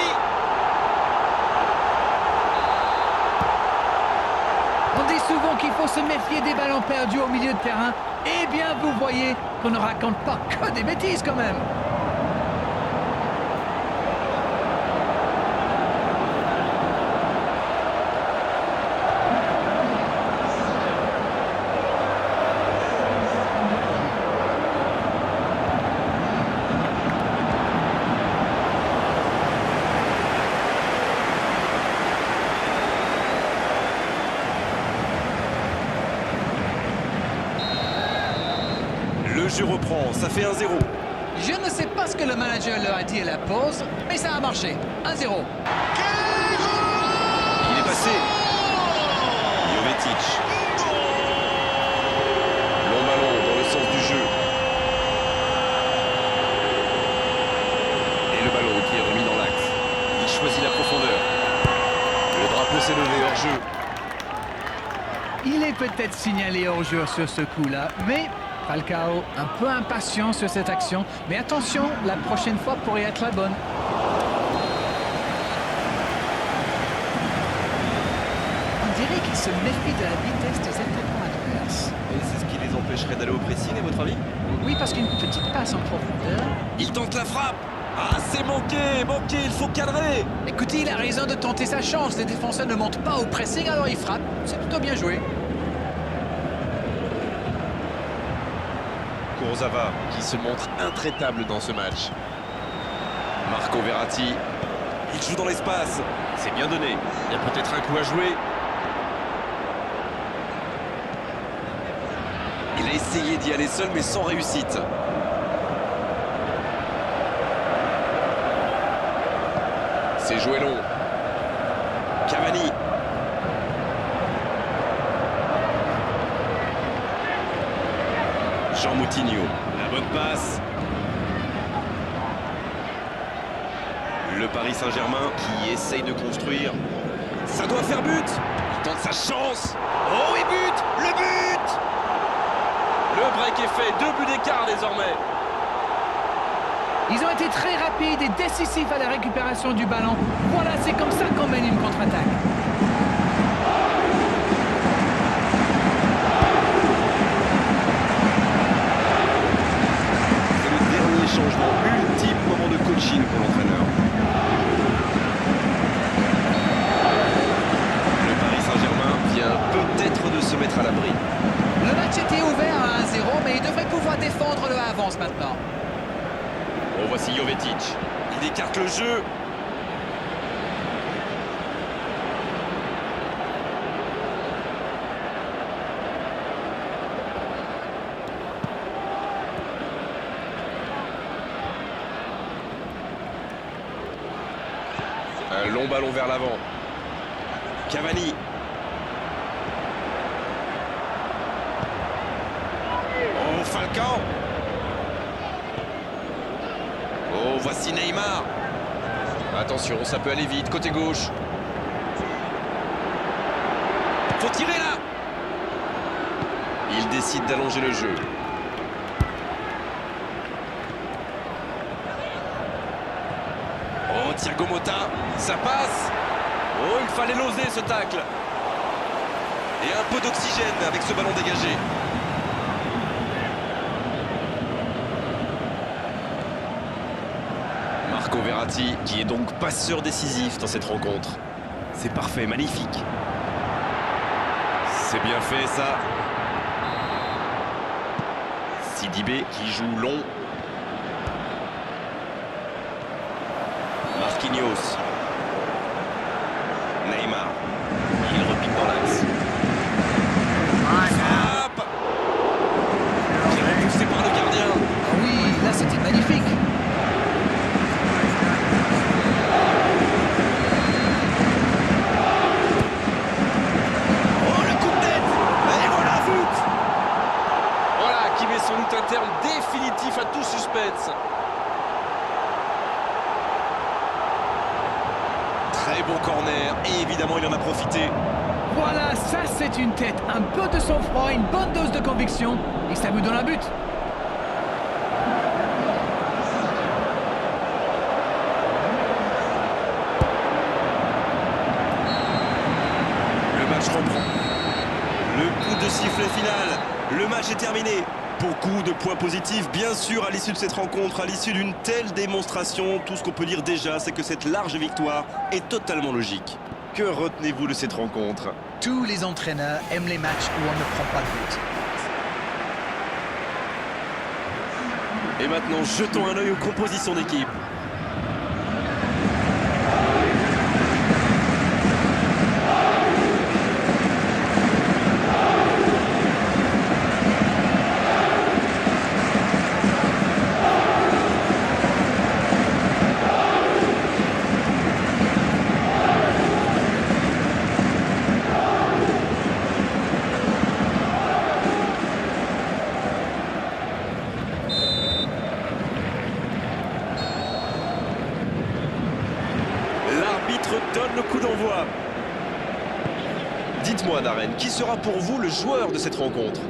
On dit souvent qu'il faut se méfier des ballons perdus au milieu de terrain. Eh bien, vous voyez qu'on ne raconte pas que des bêtises quand même. Le jeu reprend, ça fait 1-0. Je ne sais pas ce que le manager leur a dit à la pause, mais ça a marché. 1-0. Il est passé. Jovetic. Long ballon dans le sens du jeu. Et le ballon qui est remis dans l'axe. Il choisit la profondeur. Le drapeau s'est levé hors jeu. Il est peut-être signalé hors jeu sur ce coup-là, mais Falcao un peu impatient sur cette action. Mais attention, la prochaine fois pourrait être la bonne. On dirait qu'il se méfie de la vitesse des attaquants adverses. Et c'est ce qui les empêcherait d'aller au pressing, à votre avis? Oui, parce qu'une petite passe en profondeur. Il tente la frappe. Ah, c'est manqué, il faut cadrer. Écoutez, il a raison de tenter sa chance. Les défenseurs ne montent pas au pressing, alors il frappe. C'est plutôt bien joué. Kurzawa qui se montre intraitable dans ce match. Marco Verratti. Il joue dans l'espace. C'est bien donné. Il y a peut-être un coup à jouer. Il a essayé d'y aller seul, mais sans réussite. C'est joué long. Cavani. Jean Moutinho. La bonne passe. Le Paris Saint-Germain Qui essaye de construire. Ça doit faire but. Il tente sa chance. Oh, et but. Le but. Le break est fait. 2 buts d'écart désormais. Ils ont été très rapides et décisifs à la récupération du ballon. Voilà, c'est comme ça qu'on mène une contre-attaque. C'est le dernier changement, ultime moment de coaching pour l'entraîneur. Le Paris Saint-Germain vient peut-être de se mettre à l'abri. Le match était ouvert à 1-0, mais il devrait pouvoir défendre le avance maintenant. Oh, voici Jovetic. Il écarte le jeu. Un long ballon vers l'avant. Cavani. Oh, Falcao. Oh, voici Neymar. Attention, ça peut aller vite. Côté gauche. Faut tirer là. Il décide d'allonger le jeu. Oh, Thiago Motta. Ça passe. Oh, il fallait l'oser ce tacle. Et un peu d'oxygène avec ce ballon dégagé. Marco Verratti, qui est donc passeur décisif dans cette rencontre. C'est parfait, magnifique. C'est bien fait, ça. Sidibé qui joue long. Marquinhos. Neymar. Il repique dans l'axe. Frappe qui est repoussé par le gardien. Ah oui, là c'était magnifique. Oh, le coup de tête. Et voilà, but. Voilà, qui met sans doute un terme définitif à tout suspense. Très bon corner, et évidemment il en a profité. Voilà, ça c'est une tête, un peu de sang-froid, une bonne dose de conviction, et ça vous donne un but. Le match reprend. Le coup de sifflet final. Le match est terminé. Beaucoup de points positifs, bien sûr, à l'issue de cette rencontre, à l'issue d'une telle démonstration. Tout ce qu'on peut dire déjà, c'est que cette large victoire est totalement logique. Que retenez-vous de cette rencontre? Tous les entraîneurs aiment les matchs où on ne prend pas de but. Et maintenant, jetons un œil aux compositions d'équipe. L'arbitre donne le coup d'envoi. Dites-moi, Darren, qui sera pour vous le joueur de cette rencontre?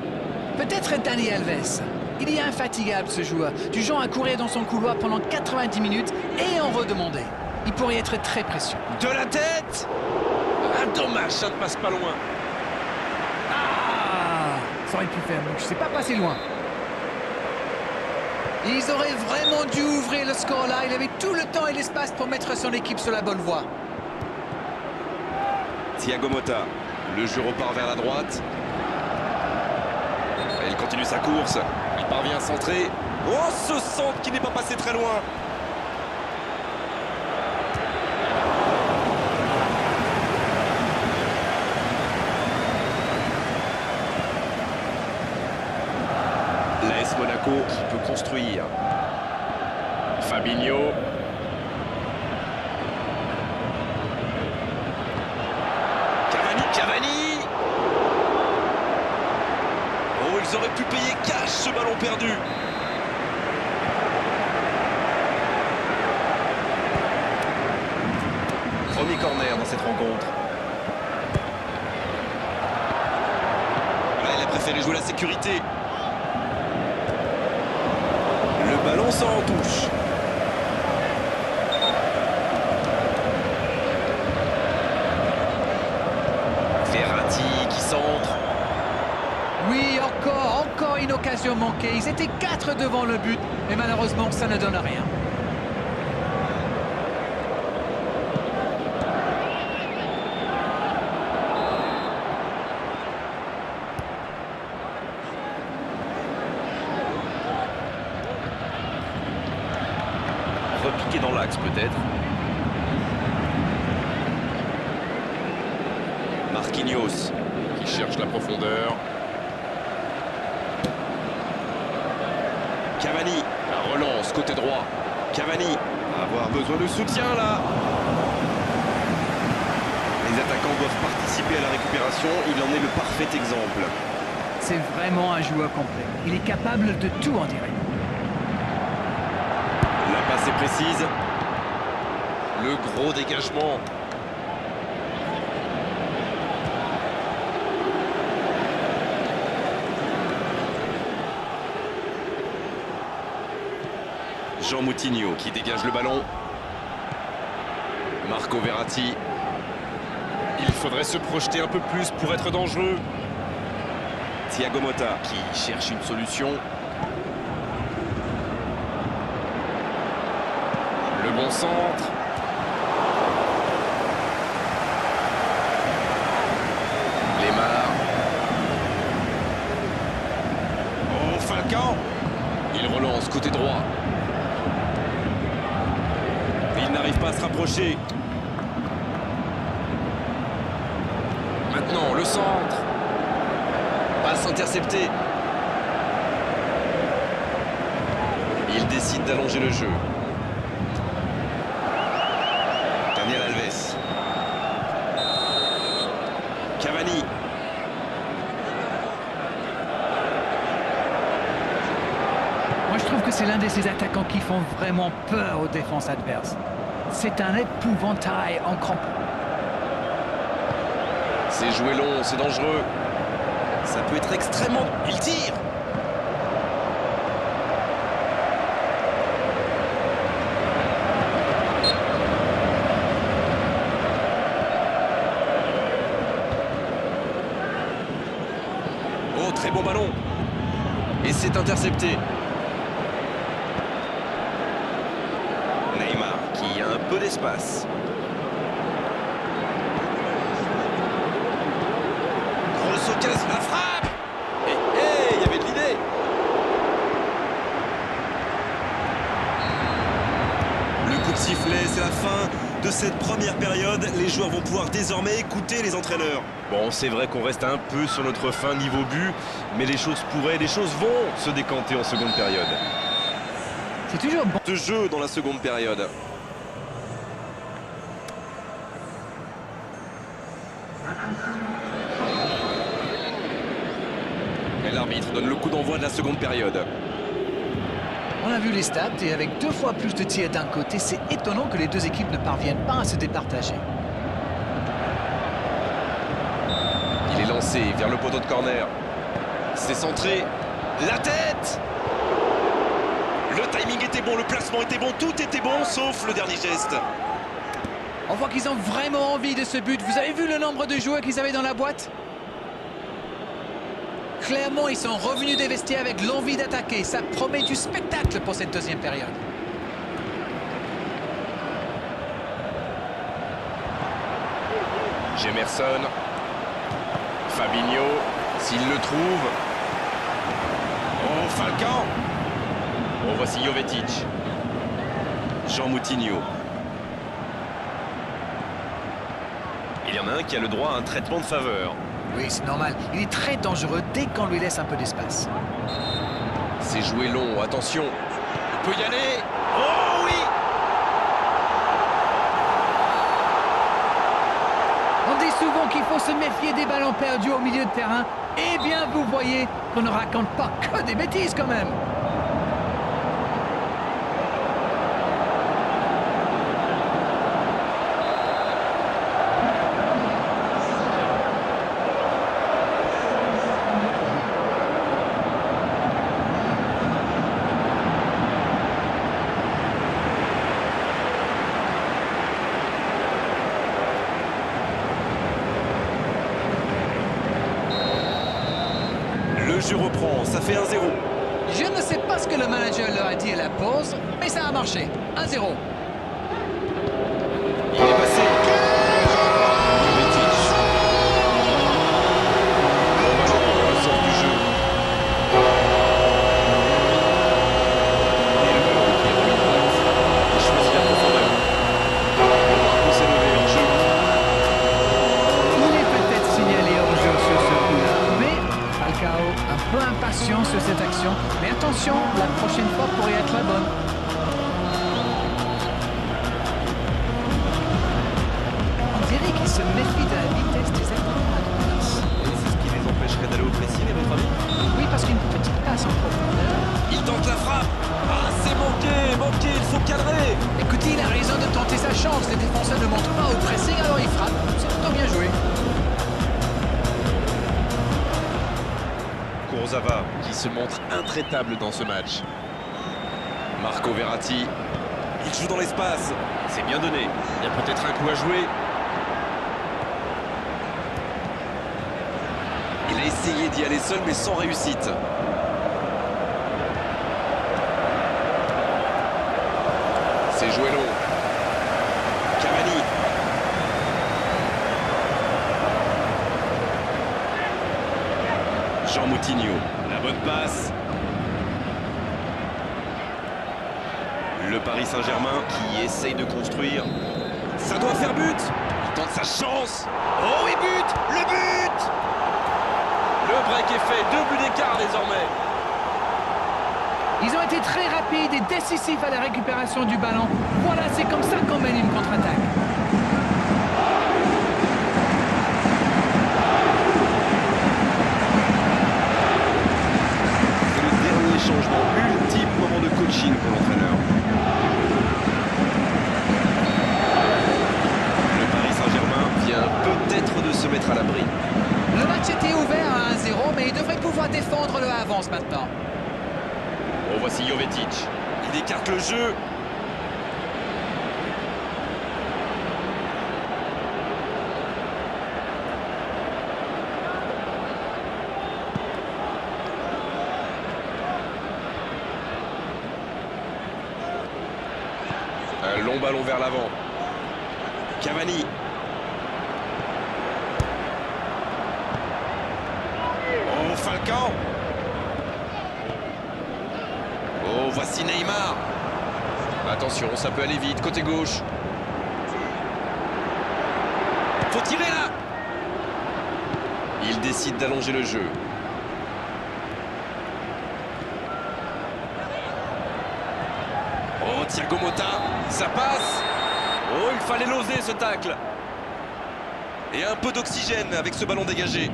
Peut-être Dani Alves. Il est infatigable ce joueur, du genre à courir dans son couloir pendant 90 minutes et en redemander. Il pourrait être très précieux. De la tête. Ah, dommage, ça ne passe pas loin. Ah, ça aurait pu faire mieux, je sais pas passer loin. Ils auraient vraiment dû ouvrir le score là, il avait tout le temps et l'espace pour mettre son équipe sur la bonne voie. Thiago Motta, le jeu repart vers la droite. Et il continue sa course. Il parvient à centrer. Oh, ce centre qui n'est pas passé très loin. L'AS Monaco qui peut construire. Fabinho. Cavani. Oh, ils auraient pu payer cash ce ballon perdu. Premier corner dans cette rencontre. Là, il a préféré jouer la sécurité. Le ballon sort en touche. Verratti qui centre. Oui, encore une occasion manquée. Ils étaient 4 devant le but, mais malheureusement, ça ne donne rien. Repiqué dans l'axe peut-être. Marquinhos qui cherche la profondeur. Cavani, la relance côté droit. Cavani va avoir besoin de soutien là. Les attaquants doivent participer à la récupération. Il en est le parfait exemple. C'est vraiment un joueur complet. Il est capable de tout en direct. La passe est précise. Le gros dégagement. Jean Moutinho qui dégage le ballon. Marco Verratti. Il faudrait se projeter un peu plus pour être dangereux. Thiago Motta qui cherche une solution. Le bon centre. Lemar. Oh, Falcao. Il relance côté droit. Il n'arrive pas à se rapprocher. Maintenant, le centre. Passe interceptée. Il décide d'allonger le jeu. Daniel Alves. Cavani. Moi, je trouve que c'est l'un de ces attaquants qui font vraiment peur aux défenses adverses. C'est un épouvantail en crampon. C'est joué long, c'est dangereux. Ça peut être extrêmement... Il tire. Oh, très bon ballon. Et c'est intercepté. Neymar qui a un peu d'espace. Grosse occasion, la frappe. Il y avait de l'idée. Le coup de sifflet, c'est la fin de cette première période. Les joueurs vont pouvoir désormais écouter les entraîneurs. Bon, c'est vrai qu'on reste un peu sur notre fin niveau but, mais les choses vont se décanter en seconde période. C'est toujours bon. De jeu dans la seconde période. Et l'arbitre donne le coup d'envoi de la seconde période. On a vu les stats et avec 2 fois plus de tirs d'un côté, c'est étonnant que les deux équipes ne parviennent pas à se départager. Il est lancé vers le poteau de corner. C'est centré. La tête! Le timing était bon, le placement était bon, tout était bon, sauf le dernier geste. On voit qu'ils ont vraiment envie de ce but. Vous avez vu le nombre de joueurs qu'ils avaient dans la boîte? Clairement, ils sont revenus des vestiaires avec l'envie d'attaquer. Ça promet du spectacle pour cette deuxième période. Gemerson. Fabinho. S'il le trouve. Oh, Falcao. Oh, voici Jovetic. Jean Moutinho. Il y en a un qui a le droit à un traitement de faveur. Oui, c'est normal. Il est très dangereux dès qu'on lui laisse un peu d'espace. C'est joué long, attention. Il peut y aller. Oh oui! On dit souvent qu'il faut se méfier des ballons perdus au milieu de terrain. Eh bien, vous voyez qu'on ne raconte pas que des bêtises quand même. Le jeu reprend, ça fait 1-0. Je ne sais pas ce que le manager leur a dit à la pause, mais ça a marché. 1-0. Il est passé. Jovetic. Bon ballon, dans le sens du jeu. Et le ballon qui est remis droite. Il choisit la profondeur. Le drapeau s'est levé en jeu. Il est peut-être signalé hors jeu sur ce coup-là, mais Falcao un peu impatient sur cette action. Mais attention, la prochaine fois pourrait être la bonne. On dirait qu'il se méfie de la vitesse des attaquants adverses. Et c'est ce qui les empêcherait d'aller au pressing, à votre avis? Oui, parce qu'une petite passe en profondeur. Il tente la frappe. Ah, c'est manqué, il faut cadrer. Écoutez, il a raison de tenter sa chance. Les défenseurs ne montent pas au pressing, alors il frappe. C'est plutôt bien joué. Kurzawa qui se montre intraitable dans ce match. Marco Verratti. Il joue dans l'espace. C'est bien donné. Il y a peut-être un coup à jouer. Il a essayé d'y aller seul, mais sans réussite. C'est joué long. Jean Moutinho. La bonne passe. Le Paris Saint-Germain qui essaye de construire. Ça doit faire but. Il tente sa chance. Oh, et but. Le but. Le break est fait. 2 buts d'écart désormais. Ils ont été très rapides et décisifs à la récupération du ballon. Voilà, c'est comme ça qu'on mène une contre-attaque. C'est le dernier changement, ultime moment de coaching pour l'entraîneur. Le Paris Saint-Germain vient peut-être de se mettre à l'abri. Le match était ouvert à 1-0, mais il devrait pouvoir défendre le avance maintenant. Oh, voici Jovetic. Il écarte le jeu. Un long ballon vers l'avant. Cavani. Oh, Falcao. Oh, voici Neymar. Attention, ça peut aller vite, côté gauche. Faut tirer là. Il décide d'allonger le jeu. Oh, Thiago Motta, ça passe. Oh, il fallait l'oser ce tacle. Et un peu d'oxygène avec ce ballon dégagé.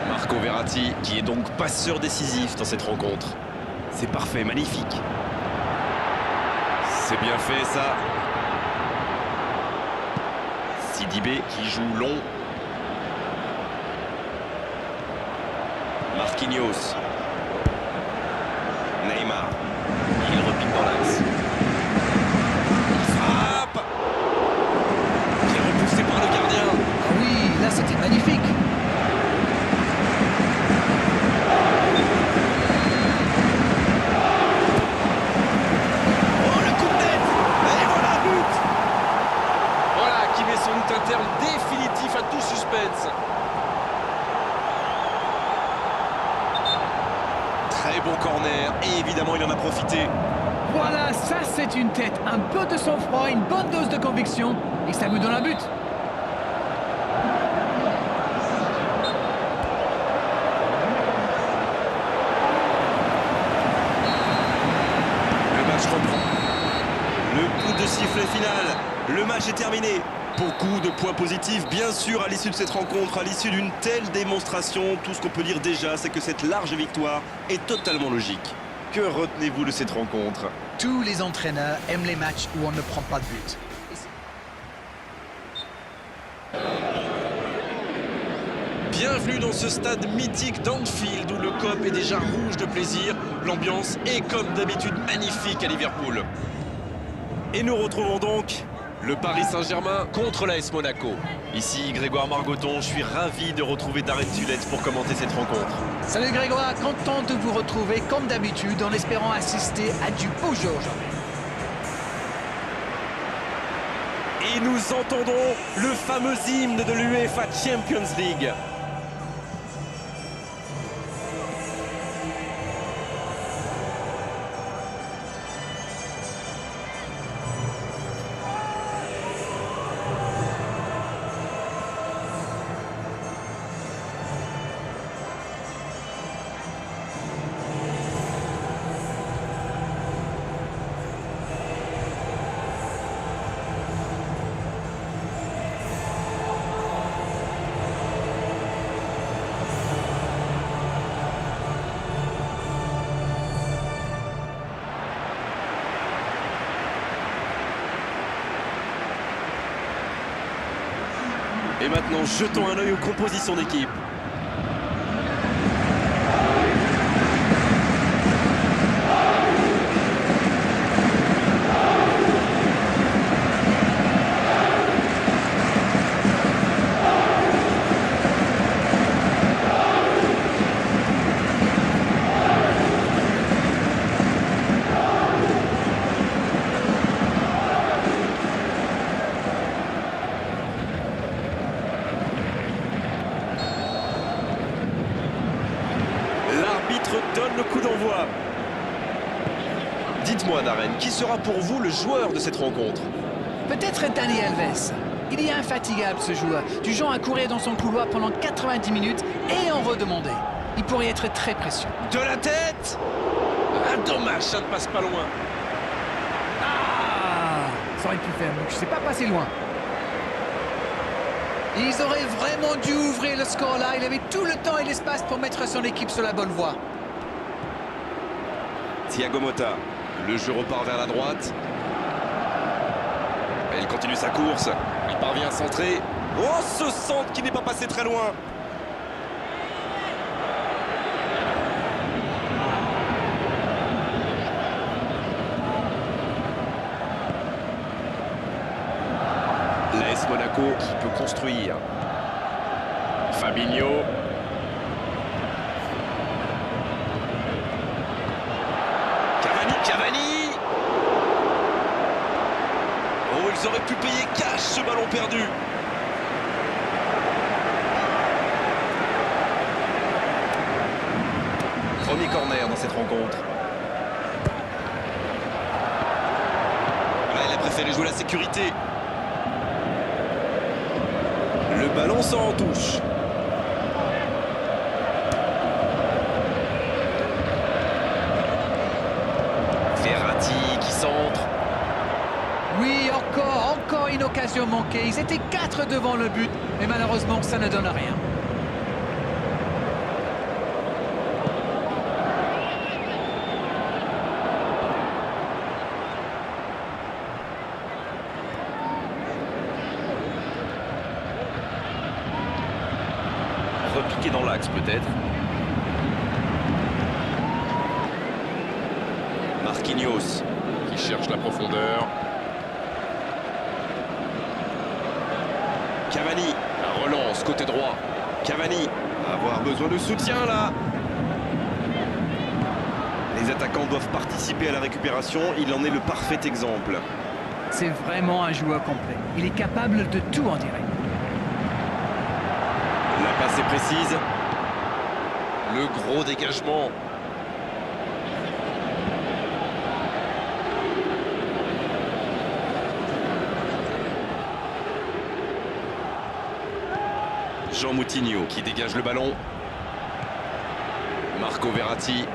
Marco Verratti, qui est donc passeur décisif dans cette rencontre. C'est parfait, magnifique. C'est bien fait, ça. Sidibé qui joue long. Marquinhos. Neymar. Il repique dans l'axe. Il frappe. Qui est repoussé par le gardien. Ah oui, là c'était magnifique. Oh, le coup de tête. Et voilà, but. Voilà, qui met sans doute un terme définitif à tout suspense. Très bon corner, et évidemment il en a profité. Voilà, ça c'est une tête. Un peu de sang-froid, une bonne dose de conviction. Et ça vous donne un but. Le match reprend. Le coup de sifflet final. Le match est terminé. Beaucoup de points positifs, bien sûr, à l'issue de cette rencontre, à l'issue d'une telle démonstration. Tout ce qu'on peut dire déjà, c'est que cette large victoire est totalement logique. Que retenez-vous de cette rencontre? Tous les entraîneurs aiment les matchs où on ne prend pas de but. Bienvenue dans ce stade mythique d'Anfield où le COP est déjà rouge de plaisir. L'ambiance est comme d'habitude magnifique à Liverpool. Et nous retrouvons donc le Paris Saint-Germain contre l'AS Monaco. Ici Grégoire Margoton, je suis ravi de retrouver Darren Tulette pour commenter cette rencontre. Salut Grégoire, content de vous retrouver comme d'habitude en espérant assister à du beau jeu aujourd'hui. Et nous entendons le fameux hymne de l'UEFA Champions League. Et maintenant, jetons un œil aux compositions d'équipe. Dites-moi, Darren, qui sera pour vous le joueur de cette rencontre? Peut-être Dani Alves. Il est infatigable ce joueur, du genre à courir dans son couloir pendant 90 minutes et en redemander. Il pourrait être très précieux. De la tête! Ah, dommage, ça ne passe pas loin. Ah, ça aurait pu faire, mais je ne sais pas passer loin. Ils auraient vraiment dû ouvrir le score là. Il avait tout le temps et l'espace pour mettre son équipe sur la bonne voie. Thiago Motta. Le jeu repart vers la droite. Et il continue sa course. Il parvient à centrer. Oh, ce centre qui n'est pas passé très loin. L'AS Monaco qui peut construire. Fabinho. Cavani. Oh, ils auraient pu payer cash ce ballon perdu. Premier corner dans cette rencontre. Il a préféré jouer la sécurité. Le ballon sort en touche. Verratti qui centre. Oui, encore une occasion manquée. Ils étaient 4 devant le but, mais malheureusement, ça ne donne rien. Repiqué dans l'axe peut-être. Marquinhos qui cherche la profondeur. Cavani, la relance côté droit. Cavani, avoir besoin de soutien là. Les attaquants doivent participer à la récupération, il en est le parfait exemple. C'est vraiment un joueur complet. Il est capable de tout en direct. La passe est précise. Le gros dégagement. Jean Moutinho qui dégage le ballon. Marco Verratti.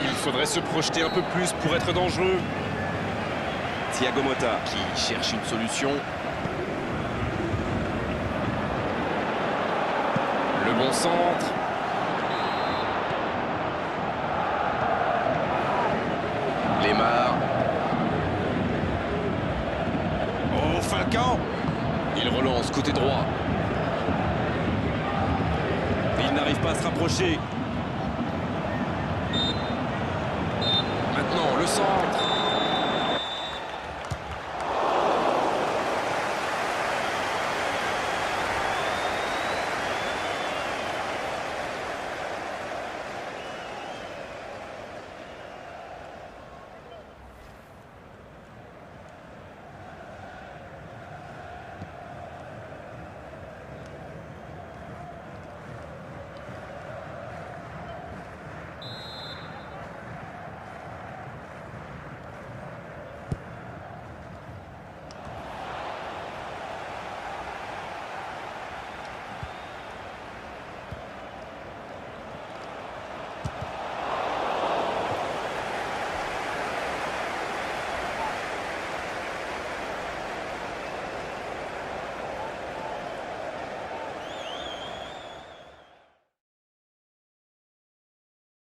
Il faudrait se projeter un peu plus pour être dangereux. Thiago Motta qui cherche une solution. Le bon centre. Lemar. Oh, Falcao. Il relance côté droit. Il n'arrive pas à se rapprocher. Maintenant, le centre.